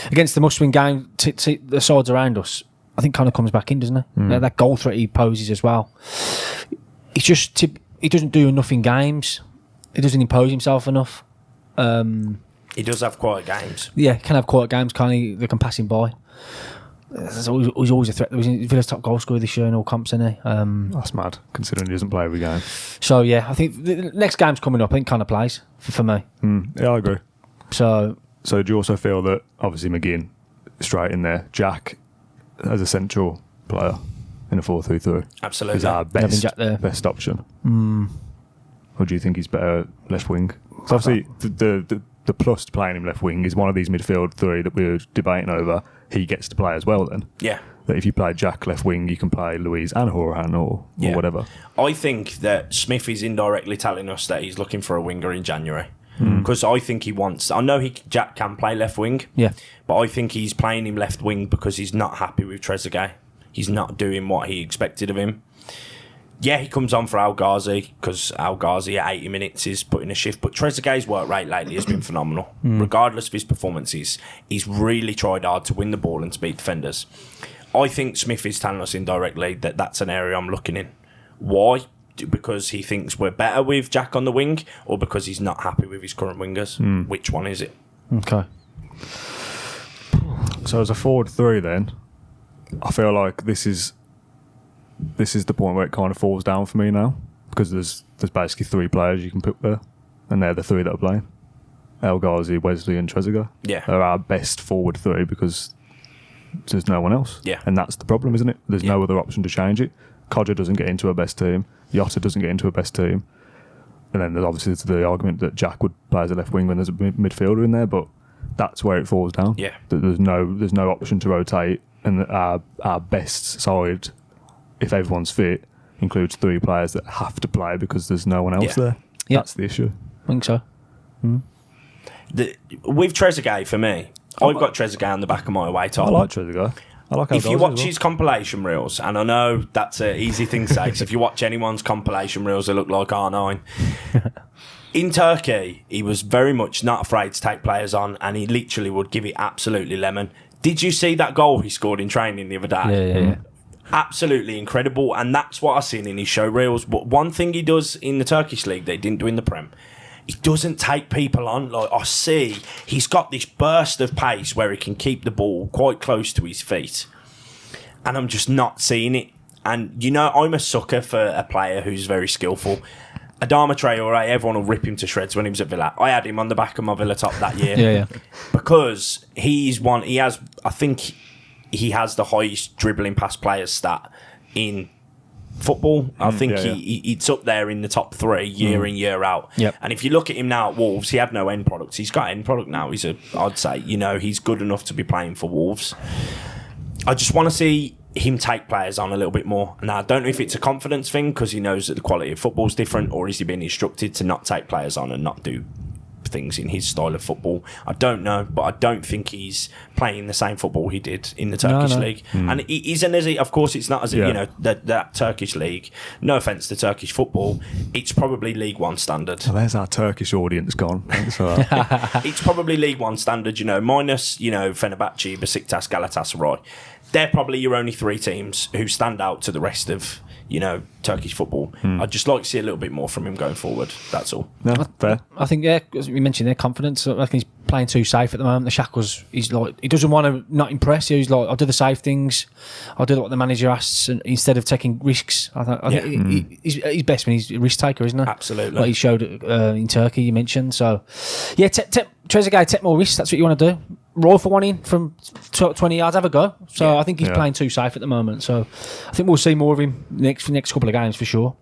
against the must-win game, the sides around us, I think Connor comes back in, doesn't he? That goal threat he poses as well. It's just he doesn't do enough in games. He doesn't impose himself enough. He does have quiet games. Yeah, can have quiet games. They can pass him by. He's always a threat. He was Villa's top goal scorer this year in all comps, isn't he? That's mad, considering he doesn't play every game. So yeah, I think the next game's coming up. I think Connor plays for me. Yeah, I agree. So do you also feel that obviously McGinn straight in there, Jack as a central player in a 4-3-3 absolutely is our best option? Or do you think he's better left wing? So obviously the the plus to playing him left wing is one of these midfield three that we were debating over. He gets to play as well then. Yeah. That if you play Jack left wing, you can play Louise and Horan or whatever. I think that Smith is indirectly telling us that he's looking for a winger in January. Because I think he wants... I know Jack can play left wing, but I think he's playing him left wing because he's not happy with Trezeguet. He's not doing what he expected of him. Yeah, he comes on for El Ghazi because El Ghazi at 80 minutes is putting a shift, but Trezeguet's work rate lately has been phenomenal. Regardless of his performances, he's really tried hard to win the ball and to beat defenders. I think Smith is telling us indirectly that that's an area I'm looking in. Why? Because he thinks we're better with Jack on the wing, or because he's not happy with his current wingers? Which one is it? Okay. So as a forward three then, I feel like this is the point where it kind of falls down for me now, because there's basically three players you can put there, and they're the three that are playing. El Ghazi, Wesley and Trezeguet. Yeah. They're our best forward three because there's no one else. Yeah. And that's the problem, isn't it? There's no other option to change it. Kodja doesn't get into a best team. Jota doesn't get into a best team. And then there's obviously the argument that Jack would play as a left wing when there's a midfielder in there, but that's where it falls down. Yeah. There's no option to rotate, and that our best side, if everyone's fit, includes three players that have to play because there's no one else there. Yeah. That's the issue. I think so. With Trezeguet, for me, I've got Trezeguet on the back of my away I top. like Trezeguet. I like If you El Ghazi watch as well. his compilation reels, and I know that's an easy thing to say, because if you watch anyone's compilation reels, they look like R9. In Turkey, he was very much not afraid to take players on, and he literally would give it absolutely lemon. Did you see that goal he scored in training the other day? Yeah. Absolutely incredible, and that's what I've seen in his show reels. But one thing he does in the Turkish league that he didn't do in the Prem, he doesn't take people on. Like, I see he's got this burst of pace where he can keep the ball quite close to his feet, and I'm just not seeing it. And you know, I'm a sucker for a player who's very skillful. Adama Traore, everyone will rip him to shreds when he was at Villa. I had him on the back of my Villa top that year. Yeah. Because he's one. He has, I think, he has the highest dribbling past players stat in football. I think it's up there in the top three year in, year out. Yep. And if you look at him now at Wolves, he had no end product. He's got end product now. I'd say, he's good enough to be playing for Wolves. I just want to see him take players on a little bit more. Now, I don't know if it's a confidence thing because he knows that the quality of football is different, or is he being instructed to not take players on and not do things in his style of football. I don't know, but I don't think he's playing the same football he did in the Turkish league. And it isn't as of course it's not as that Turkish league. No offence to Turkish football, it's probably League One standard. So there's our Turkish audience gone. Thanks for that. It's probably League One standard, minus Fenerbahce, Besiktas, Galatasaray. They're probably your only three teams who stand out to the rest of Turkish football. I'd just like to see a little bit more from him going forward. That's all. No, fair. I think, as we mentioned their confidence. I reckon he's playing too safe at the moment. The Shackles, he's like, he doesn't want to not impress. He's like, I'll do the safe things. I'll do what the manager asks, and instead of taking risks. I think he's best when he's a risk taker, isn't he? Absolutely. Like he showed in Turkey, you mentioned. So, yeah, Trezeguet, take more risks. That's what you want to do. Roll for one in from 20 yards, have a go. So I think he's playing too safe at the moment. So I think we'll see more of him next couple of games for sure.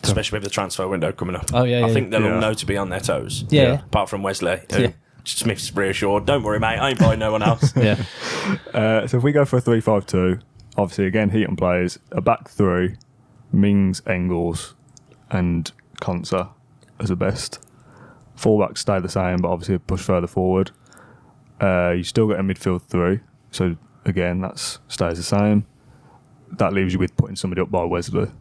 Especially with the transfer window coming up. Oh, yeah. I think they'll all know to be on their toes. Yeah. Apart from Wesley, who Smith's reassured. Don't worry, mate. I ain't buying no one else. So if we go for a 3-5-2, obviously again Heaton plays a back three, Mings, Engels, and Konsa as the best. Fullbacks stay the same, but obviously push further forward. You still get a midfield three, so again that stays the same. That leaves you with putting somebody up by Wesley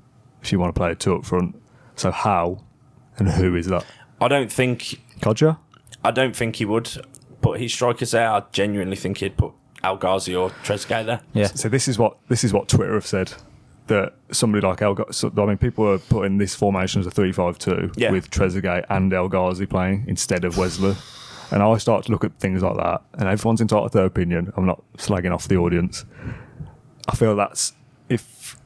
if you want to play a two up front. So how and who is that? I don't think Kodja? I don't think he would put his strikers there. I genuinely think he'd put El Ghazi or Trezeguet there. Yeah. So this is what Twitter have said, that somebody like El Ghazi. I mean, people are putting this formation as a 3-5-2 with Trezeguet and El Ghazi playing instead of Wesley. And I start to look at things like that, and everyone's entitled to their opinion. I'm not slagging off the audience. I feel that's if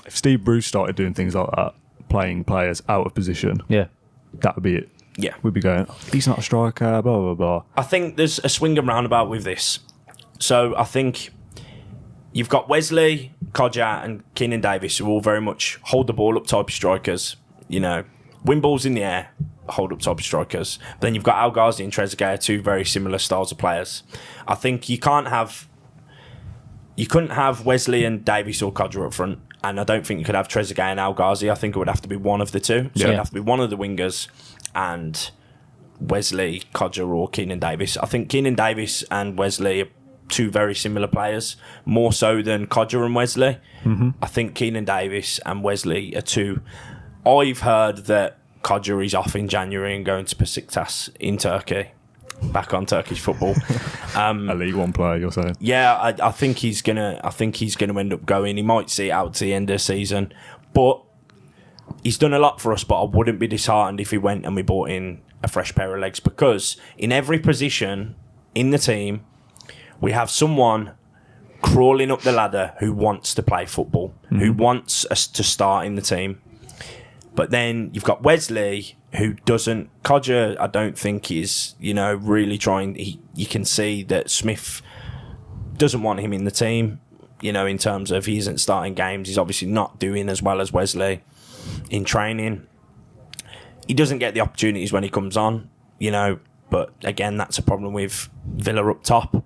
Steve Bruce started doing things like that, playing players out of position, that would be it. Yeah. We'd be going, he's not a striker, blah, blah, blah. I think there's a swing and roundabout with this. So I think you've got Wesley, Kodja and Keenan Davis who all very much hold the ball up type of strikers. win balls in the air, hold up top strikers. Then you've got Al Ghazi and Trezeguet, two very similar styles of players. I think you couldn't have Wesley and Davies or Codger up front, and I don't think you could have Trezeguet and Al Ghazi. I think it would have to be one of the two. So it'd have to be one of the wingers and Wesley, Codger or Keenan Davis. I think Keenan Davis and Wesley are two very similar players, more so than Codger and Wesley. Mm-hmm. I think Keenan Davis and Wesley are two. I've heard that Codger is off in January and going to Besiktas in Turkey, back on Turkish football. A League One player, you're saying? Yeah, I think he's gonna end up going. He might see it out to the end of the season, but he's done a lot for us. But I wouldn't be disheartened if he went and we bought in a fresh pair of legs, because in every position in the team we have someone crawling up the ladder who wants to play football, who wants us to start in the team. But then you've got Wesley, who doesn't. Codger, I don't think is, really trying. You can see that Smith doesn't want him in the team. In terms of he isn't starting games. He's obviously not doing as well as Wesley in training. He doesn't get the opportunities when he comes on. But again, that's a problem with Villa up top.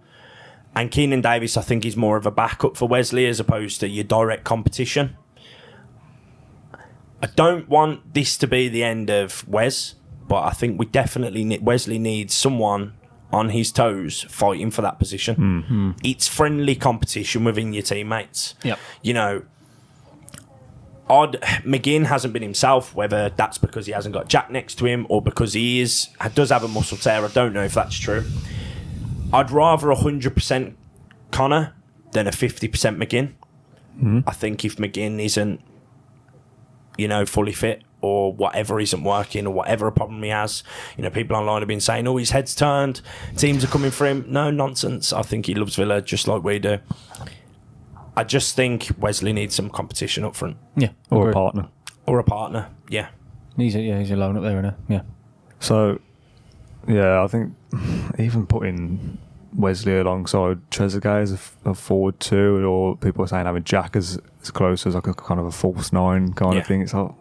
And Keenan Davis, I think, is more of a backup for Wesley as opposed to your direct competition. I don't want this to be the end of Wes, but I think we definitely Wesley needs someone on his toes fighting for that position. Mm-hmm. It's friendly competition within your teammates. Yep. McGinn hasn't been himself, whether that's because he hasn't got Jack next to him or because he does have a muscle tear. I don't know if that's true. I'd rather 100% Connor than a 50% McGinn. Mm-hmm. I think if McGinn isn't, fully fit or whatever isn't working or whatever a problem he has, people online have been saying, his head's turned, teams are coming for him. No, nonsense. I think he loves Villa just like we do. I just think Wesley needs some competition up front. Yeah. Or a partner. Yeah. He's alone up there, isn't he? Yeah. So, I think even putting Wesley alongside Trezeguet as a forward too, or people are saying having Jack as close as like a kind of a false nine kind of thing. It's like,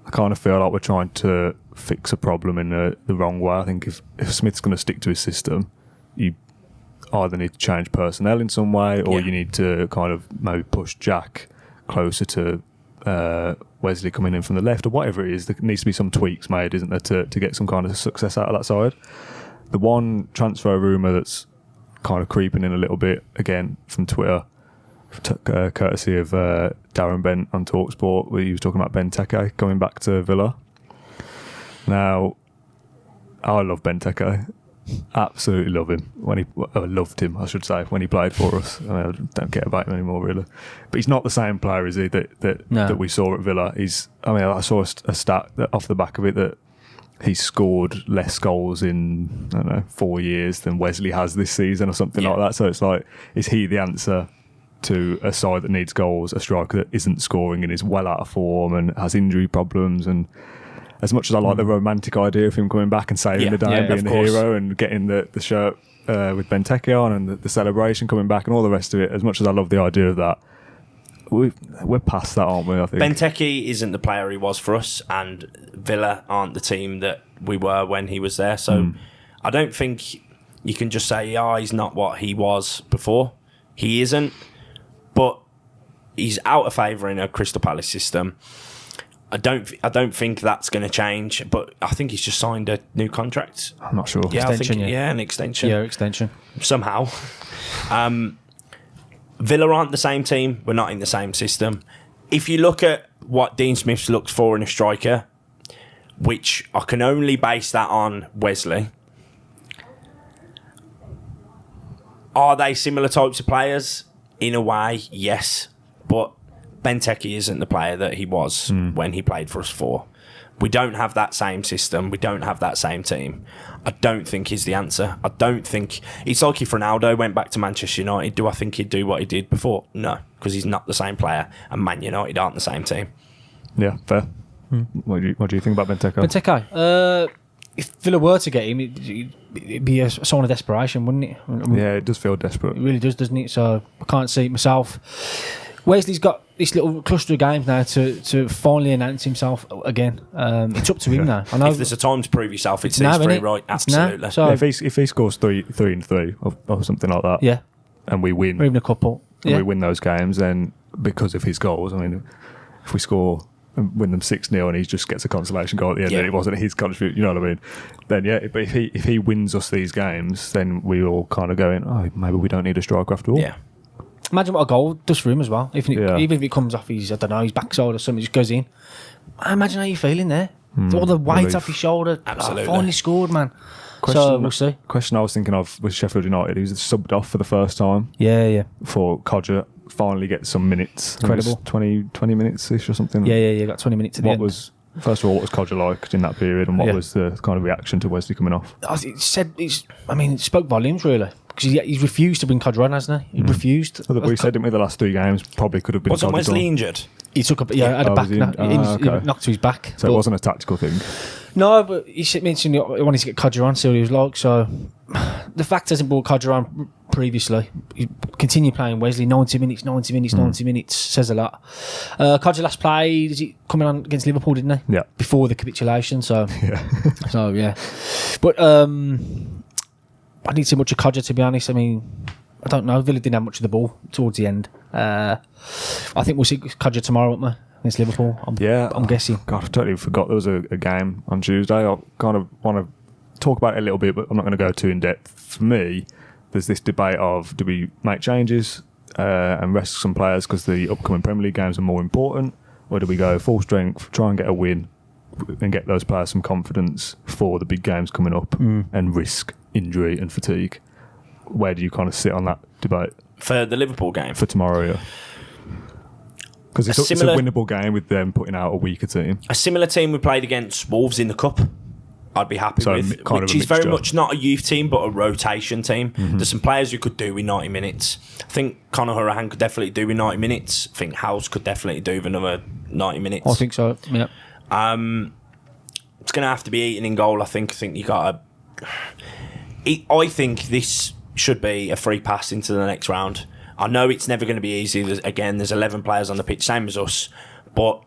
I kind of feel like we're trying to fix a problem in the wrong way. I think if Smith's going to stick to his system, you either need to change personnel in some way, or you need to kind of maybe push Jack closer to Wesley coming in from the left, or whatever it is. There needs to be some tweaks made, isn't there, to get some kind of success out of that side. The one transfer rumour that's kind of creeping in a little bit, again, from Twitter, courtesy of Darren Bent on TalkSport, where he was talking about Benteke coming back to Villa. Now, I love Benteke. Absolutely love him. Loved him, I should say, when he played for us. I don't care about him anymore, really. But he's not the same player, is he, that we saw at Villa. I saw a stat that off the back of it that he's scored less goals in 4 years than Wesley has this season or something like that. So it's like, is he the answer to a side that needs goals, a striker that isn't scoring and is well out of form and has injury problems? And as much as I like the romantic idea of him coming back and saving the day and being the hero and getting the shirt with Benteke on and the celebration coming back and all the rest of it, as much as I love the idea of that, we're past that, aren't we, I think? Benteke isn't the player he was for us, and Villa aren't the team that we were when he was there. So I don't think you can just say, he's not what he was before. He isn't, but he's out of favour in a Crystal Palace system. I don't think that's going to change, but I think he's just signed a new contract. I'm not sure. Yeah, an extension. Yeah, extension. Somehow. Villa aren't the same team. We're not in the same system. If you look at what Dean Smith's looked for in a striker, which I can only base that on Wesley, are they similar types of players? In a way, yes. But Benteke isn't the player that he was when he played for us for. We don't have that same system. We don't have that same team. I don't think he's the answer. I don't think... It's like if Ronaldo went back to Manchester United. Do I think he'd do what he did before? No, because he's not the same player. And Man United aren't the same team. Yeah, fair. What do you think about Benteke? Benteke, if Villa were to get him, it'd be a sign of desperation, wouldn't it? Yeah, it does feel desperate. It really does, doesn't it? So I can't see it myself. Wesley's got this little cluster of games now to finally announce himself again. It's up to him now. I know If there's a time to prove yourself, it's now, these three, innit? right? It's now. Absolutely. So, if he scores 3 and 3 or something like that, yeah, and we win, or even a couple. and Yeah. we win those games, then because of his goals, I mean, if we score and win them 6-0 and he just gets a consolation goal at the end, and it wasn't his contribution, you know what I mean? Then yeah, but if he wins us these games, then we all kind of going, oh, maybe we don't need a striker after all. Yeah. Imagine what a goal does for him as well. Yeah. Even if it comes off his, I don't know, his backside or something, just goes in. Imagine how you're feeling there. All the weight relief. off his shoulder. Absolutely. Finally scored, man. So we'll see. Question I was thinking of was Sheffield United. He was subbed off for the first time Yeah. for Codger. Finally get some minutes. Incredible. It was 20 minutes-ish or something. Yeah. Got 20 minutes at the What end. was, first of all, what was Codger like in that period, and what Yeah. was the kind of reaction to Wesley coming off? It spoke volumes, really. Because he's refused to bring Codger on, hasn't he? He refused. Well, we said, didn't we, the last 3 games probably could have been Wasn't Codger's Wesley on. injured? He took up, had a Oh, back was he in- okay. knocked to his back. So it wasn't a tactical thing. No, but he mentioned he wanted to get Codger on, see what he was like. So the fact hasn't brought Codger on previously. He continued playing Wesley, 90 minutes, says a lot. Codger last played, is he coming on against Liverpool, didn't he? Yeah. Before the capitulation, so Yeah. so yeah. But I didn't see much of Codger, to be honest. I mean, I don't know. Villa didn't have much of the ball towards the end. I think we'll see Codger tomorrow, won't we? Against Liverpool. I'm guessing. God, I totally forgot there was a game on Tuesday. I kind of want to talk about it a little bit, but I'm not going to go too in depth. For me, there's this debate of, do we make changes and rest some players because the upcoming Premier League games are more important, or do we go full strength, try and get a win and get those players some confidence for the big games coming up and risk injury and fatigue? Where do you kind of sit on that debate For the Liverpool game? for tomorrow? Yeah, because it's a winnable game with them putting out a weaker team. A similar team we played against Wolves in the Cup, I'd be happy So with. kind of Which a is very mixture. much not a youth team, but a rotation team. There's some players who could do with 90 minutes. I think Conor Hourihane could definitely do with 90 minutes. I think House could definitely do with another 90 minutes. I think so, yeah. It's going to have to be eaten in goal, I think. I think you got to... I think this should be a free pass into the next round. I know it's never going to be easy. There's 11 players on the pitch, same as us, but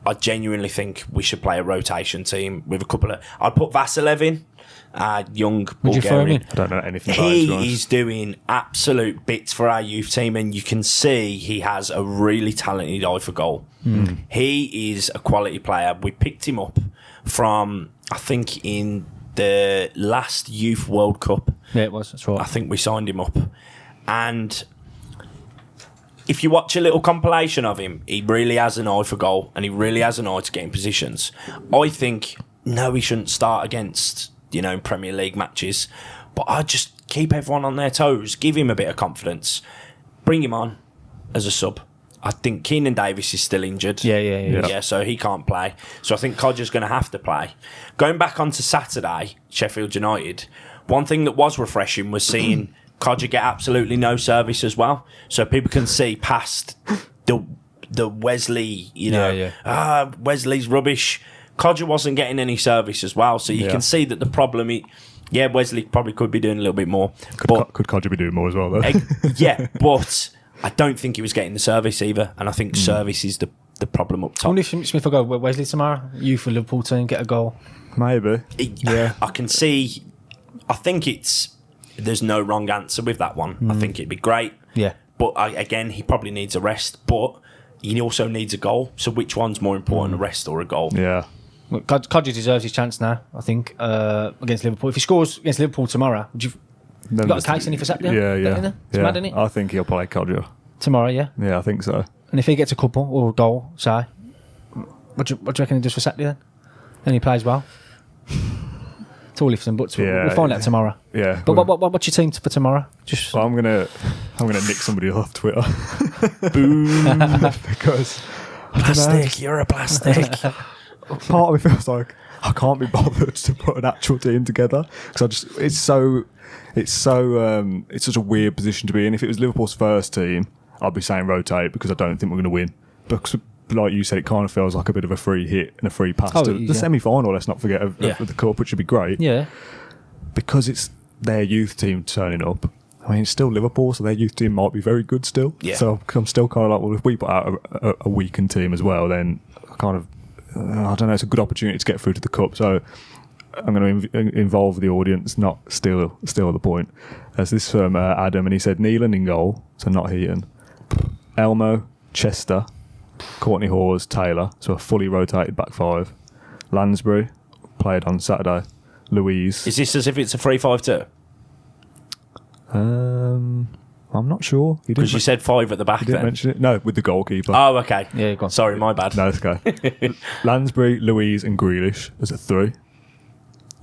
I genuinely think we should play a rotation team with a couple of... I'd put Vasilev in, young Would you throw him Bulgarian. in? I don't know anything about it, to be He honest. is doing absolute bits for our youth team, and you can see he has a really talented eye for goal. He is a quality player. We picked him up from, I think, in the last Youth World Cup. Yeah, it was. That's right. I think we signed him up. And if you watch a little compilation of him, he really has an eye for goal, and he really has an eye to get in positions. I think, no, he shouldn't start against, Premier League matches, but I'd just keep everyone on their toes, give him a bit of confidence, bring him on as a sub. I think Keenan Davis is still injured. Yeah. So he can't play. So I think Codger's going to have to play. Going back onto Saturday, Sheffield United, one thing that was refreshing was seeing Codger get absolutely no service as well. So people can see past the Wesley, Wesley's rubbish. Codger wasn't getting any service as well. So you can see that the problem... Wesley probably could be doing a little bit more. Could Codger be doing more as well, though? But I don't think he was getting the service either. And I think service is the problem up I top. wonder if Smith will go with Wesley tomorrow. You for Liverpool team, get a goal. Maybe. Yeah, I can see. I think there's no wrong answer with that one. I think it'd be great. Yeah. But again, he probably needs a rest. But he also needs a goal. So which one's more important, a rest or a goal? Yeah. Well, Codger deserves his chance now, I think, against Liverpool. If he scores against Liverpool tomorrow, would you... Then got a case in for Saturday? Yeah. It's mad, isn't it? I think he'll play Codger. Tomorrow, yeah. Yeah, I think so. And if he gets a couple or a goal, say, what do you reckon he does for Saturday then? And he plays well. It's all ifs and buts. We'll find out tomorrow. Yeah. But what's your team for tomorrow? Just Well, I'm gonna nick somebody off Twitter. Boom. Because Plastic, you're a plastic. part of me feels like I can't be bothered to put an actual team together because it's such a weird position to be in. If it was Liverpool's first team, I'd be saying rotate because I don't think we're going to win. But like you said, it kind of feels like a bit of a free hit and a free pass to the semi-final. Let's not forget of the cup, which would be great. yeah. Because it's their youth team turning up. I mean, it's still Liverpool, so their youth team might be very good still. Yeah. So I'm still kind of like, well, if we put out a weakened team as well, then kind of, I don't know, it's a good opportunity to get through to the cup. So I'm going to involve the audience, not steal the point. As this from Adam, and he said Neelan in goal, so not Heaton. Elmo, Chester, Courtney Hawes, Taylor, so a fully rotated back five. Lansbury, played on Saturday. Louise. Is this as if it's a 3-5-2? I'm not sure. Because you said 5 at the back He didn't then. mention it. No, with the goalkeeper. Oh, okay. Yeah, go on. Sorry, my bad. No, it's okay. Lansbury, Louise, and Grealish as a 3.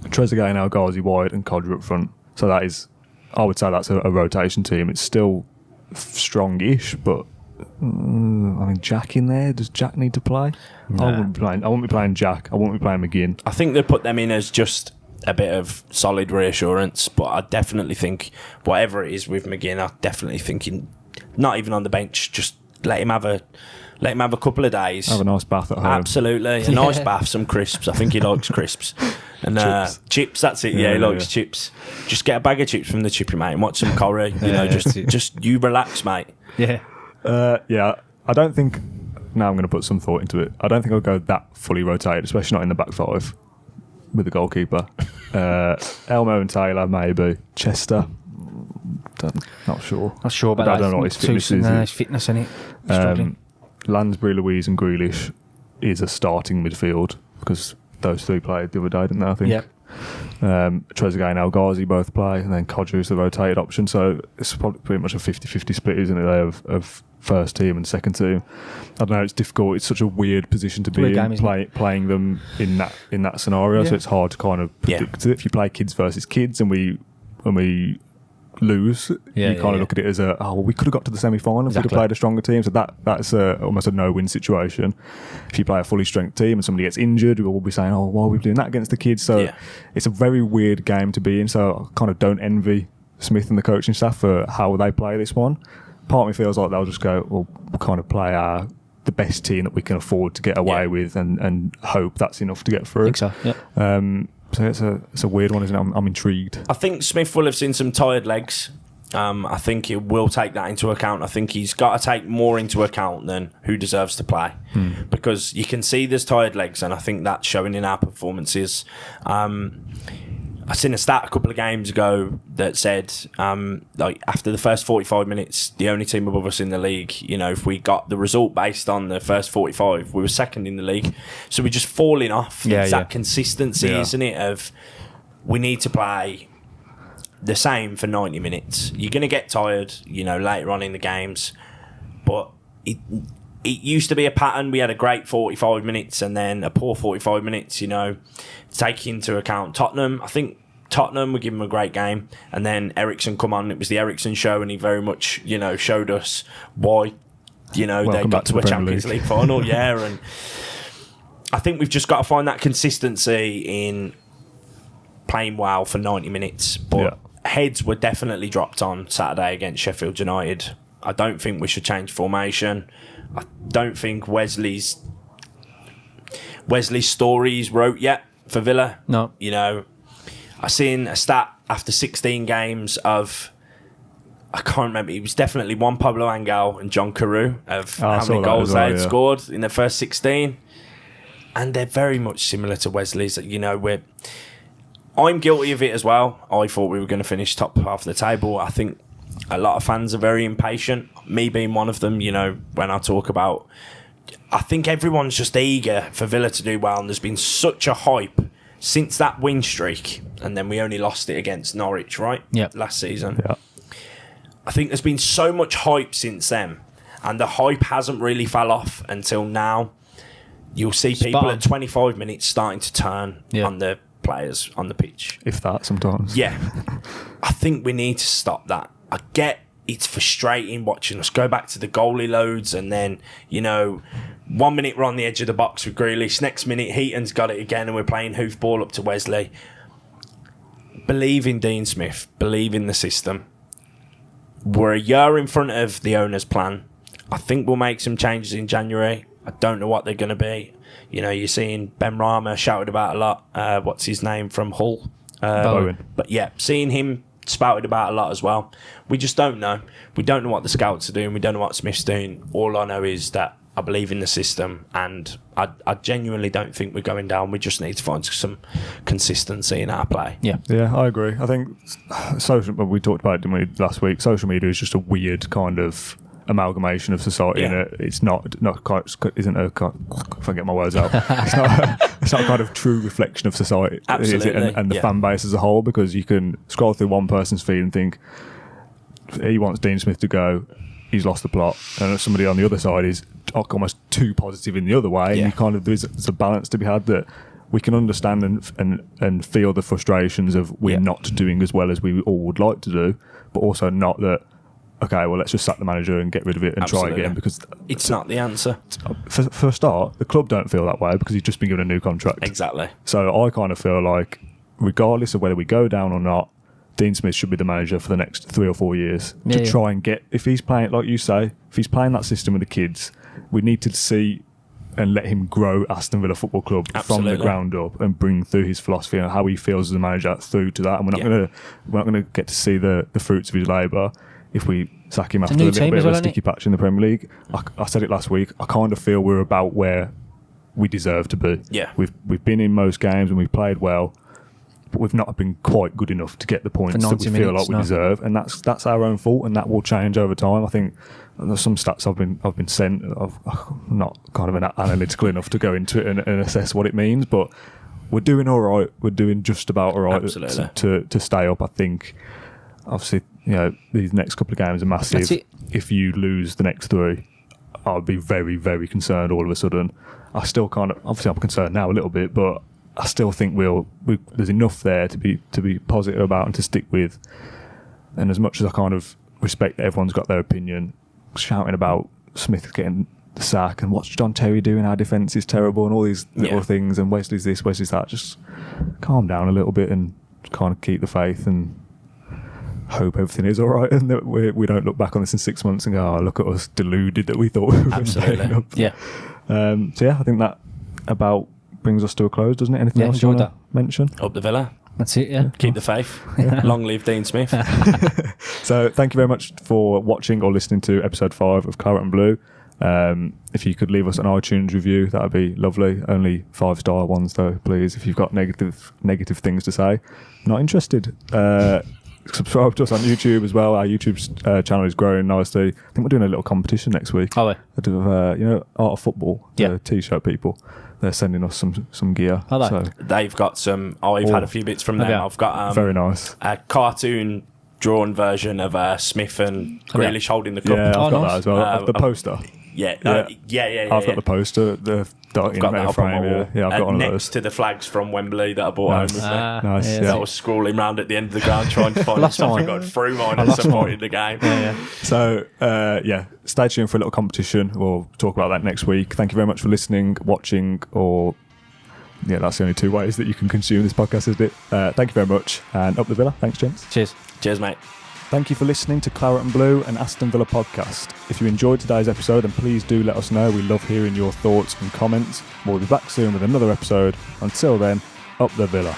Trezeguet, El Ghazi wide, and Codger up front. So that is, I would say that's a rotation team. It's still strong-ish, but I mean, Jack in there. Does Jack need to play? Nah. I wouldn't be playing Jack. I wouldn't be playing McGinn. I think they put them in as just a bit of solid reassurance, but I definitely think whatever it is with McGinn, I definitely think not even on the bench, just let him have a couple of days. Have a nice bath at home. Absolutely, a nice bath, some crisps. I think he likes crisps and chips. That's it. Yeah, he likes chips. Just get a bag of chips from the chippy mate and watch some curry. Just you relax, mate. Yeah. Yeah. I don't think. Now I'm going to put some thought into it. I don't think I'll go that fully rotated, especially not in the back five with the goalkeeper. Elmo and Taylor, maybe. Chester, not sure. Not sure about I that. don't know what his fitness is. His fitness in it. Struggling. Lansbury, Louise, and Grealish is a starting midfield because those 3 played the other day, didn't they? I think. Yeah. Trezeguet and El Ghazi both play, and then Codger is the rotated option. So it's probably pretty much a 50-50 split, isn't it, there, of first team and second team. I don't know, it's difficult. It's such a weird position to be in, playing them in that scenario, so it's hard to kind of predict it. If you play kids versus kids and we lose, you kind of look at it as we could have got to the semi-final if we'd have played a stronger team, so that's almost a no-win situation. If you play a fully strength team and somebody gets injured, we'll be saying, why are we doing that against the kids? So it's a very weird game to be in, so I kind of don't envy Smith and the coaching staff for how they play this one. Part of me feels like they'll just go, we'll kind of play the best team that we can afford to get away with and hope that's enough to get through. I think so, yeah. So it's a weird one, isn't it? I'm intrigued. I think Smith will have seen some tired legs. I think he will take that into account. I think he's got to take more into account than who deserves to play, because you can see there's tired legs, and I think that's showing in our performances. I seen a stat a couple of games ago that said, like after the first 45 minutes, the only team above us in the league, if we got the result based on the first 45, we were second in the league. So we're just falling off. It's that consistency, isn't it, of we need to play the same for 90 minutes. You're going to get tired, later on in the games, but it used to be a pattern. We had a great 45 minutes and then a poor 45 minutes, taking into account Tottenham. I think Tottenham, we give him a great game. And then Ericsson come on. It was the Ericsson show, and he very much, showed us why, they got to a Champions League final. Yeah, and I think we've just got to find that consistency in playing well for 90 minutes. But heads were definitely dropped on Saturday against Sheffield United. I don't think we should change formation. I don't think Wesley's stories wrote yet for Villa. No. I seen a stat after 16 games of, I can't remember, it was definitely Juan Pablo Angel and John Carew of how many goals they had scored in the first 16. And they're very much similar to Wesley's. I'm guilty of it as well. I thought we were going to finish top half of the table. I think a lot of fans are very impatient, me being one of them, when I talk about, I think everyone's just eager for Villa to do well, and there's been such a hype since that win streak, and then we only lost it against Norwich, right? Yeah. Last season. Yeah. I think there's been so much hype since then, and the hype hasn't really fell off until now. You'll see people at 25 minutes starting to turn on the players on the pitch. If that, sometimes. Yeah. I think we need to stop that. I get it's frustrating watching us go back to the goalie loads, and then, 1 minute we're on the edge of the box with Grealish, next minute Heaton's got it again and we're playing hoof ball up to Wesley. Believe in Dean Smith, believe in the system. We're a year in front of the owner's plan. I think we'll make some changes in January. I don't know what they're going to be. You're seeing Ben Rama shouted about a lot. What's his name from Hull? Bowen. But yeah, seeing him spouted about a lot as well. We just don't know. We don't know what the scouts are doing. We don't know what Smith's doing. All I know is that I believe in the system, and I genuinely don't think we're going down. We just need to find some consistency in our play. Yeah, I agree. I think we talked about it, didn't we, last week? Social media is just a weird kind of amalgamation of society. Yeah. It's not quite, isn't a, if I get my words out, it's not a kind of true reflection of society. Absolutely. Is it? And the fan base as a whole, because you can scroll through one person's feed and think he wants Dean Smith to go, he's lost the plot, and somebody on the other side is almost too positive in the other way. And you kind of, there's a balance to be had that we can understand and feel the frustrations of we're not doing as well as we all would like to do, but also not that, okay, well, let's just sack the manager and get rid of it and try again, because it's not the answer. For a start, the club don't feel that way because he's just been given a new contract. Exactly. So I kind of feel like, regardless of whether we go down or not, Dean Smith should be the manager for the next 3 or 4 years to try and get, if he's playing, like you say, if he's playing that system with the kids, we need to see and let him grow Aston Villa Football Club from the ground up and bring through his philosophy and how he feels as a manager through to that. And we're not going to get to see the fruits of his labour if we sack him after a little bit of a sticky patch in the Premier League. I said it last week, I kind of feel we're about where we deserve to be. Yeah. We've been in most games and we've played well, but we've not been quite good enough to get the points that we feel like we deserve, and that's our own fault, and that will change over time. I think there's some stats I've been sent. I'm not kind of analytical enough to go into it and assess what it means, but we're doing all right. We're doing just about all right to stay up. I think, obviously, these next couple of games are massive. If you lose the next 3, I'll be very, very concerned all of a sudden. I still kind of, obviously I'm concerned now a little bit, but I still think there's enough there to be positive about and to stick with. And as much as I kind of respect that everyone's got their opinion, shouting about Smith getting the sack and what's John Terry doing, our defence is terrible and all these little things, and Wesley's this, Wesley's that, just calm down a little bit and kind of keep the faith and hope everything is all right, and that we don't look back on this in 6 months and go, oh, look at us deluded that we thought we were Absolutely. up. Yeah. I think that about brings us to a close, doesn't it? Anything else you want to mention? Up the Villa. That's it, yeah. Keep the faith. Long live Dean Smith. So thank you very much for watching or listening to episode 5 of Claret and Blue. If you could leave us an iTunes review, that would be lovely. Only 5-star ones though, please. If you've got negative things to say, not interested. Subscribe to us on YouTube as well. Our YouTube channel is growing nicely. I think we're doing a little competition next week. Oh, I do Art of Football, the T-shirt people. They're sending us some gear. So They've got some. I've had a few bits from them. I've got very nice a cartoon drawn version of Smith and Grealish holding the cup. Yeah, I've got that as well. The poster. I've got the poster. I've got that frame. I've got one of those next to the flags from Wembley that I bought home with me. Nice. I was scrolling around at the end of the ground trying to find something. I threw mine at some point in the game. So stay tuned for a little competition. We'll talk about that next week. Thank you very much for listening, watching, or that's the only 2 ways that you can consume this podcast, isn't it? Thank you very much, and up the Villa. Thanks, gents. Cheers, mate. Thank you for listening to Claret and Blue, and Aston Villa podcast. If you enjoyed today's episode, then please do let us know. We love hearing your thoughts and comments. We'll be back soon with another episode. Until then, up the Villa.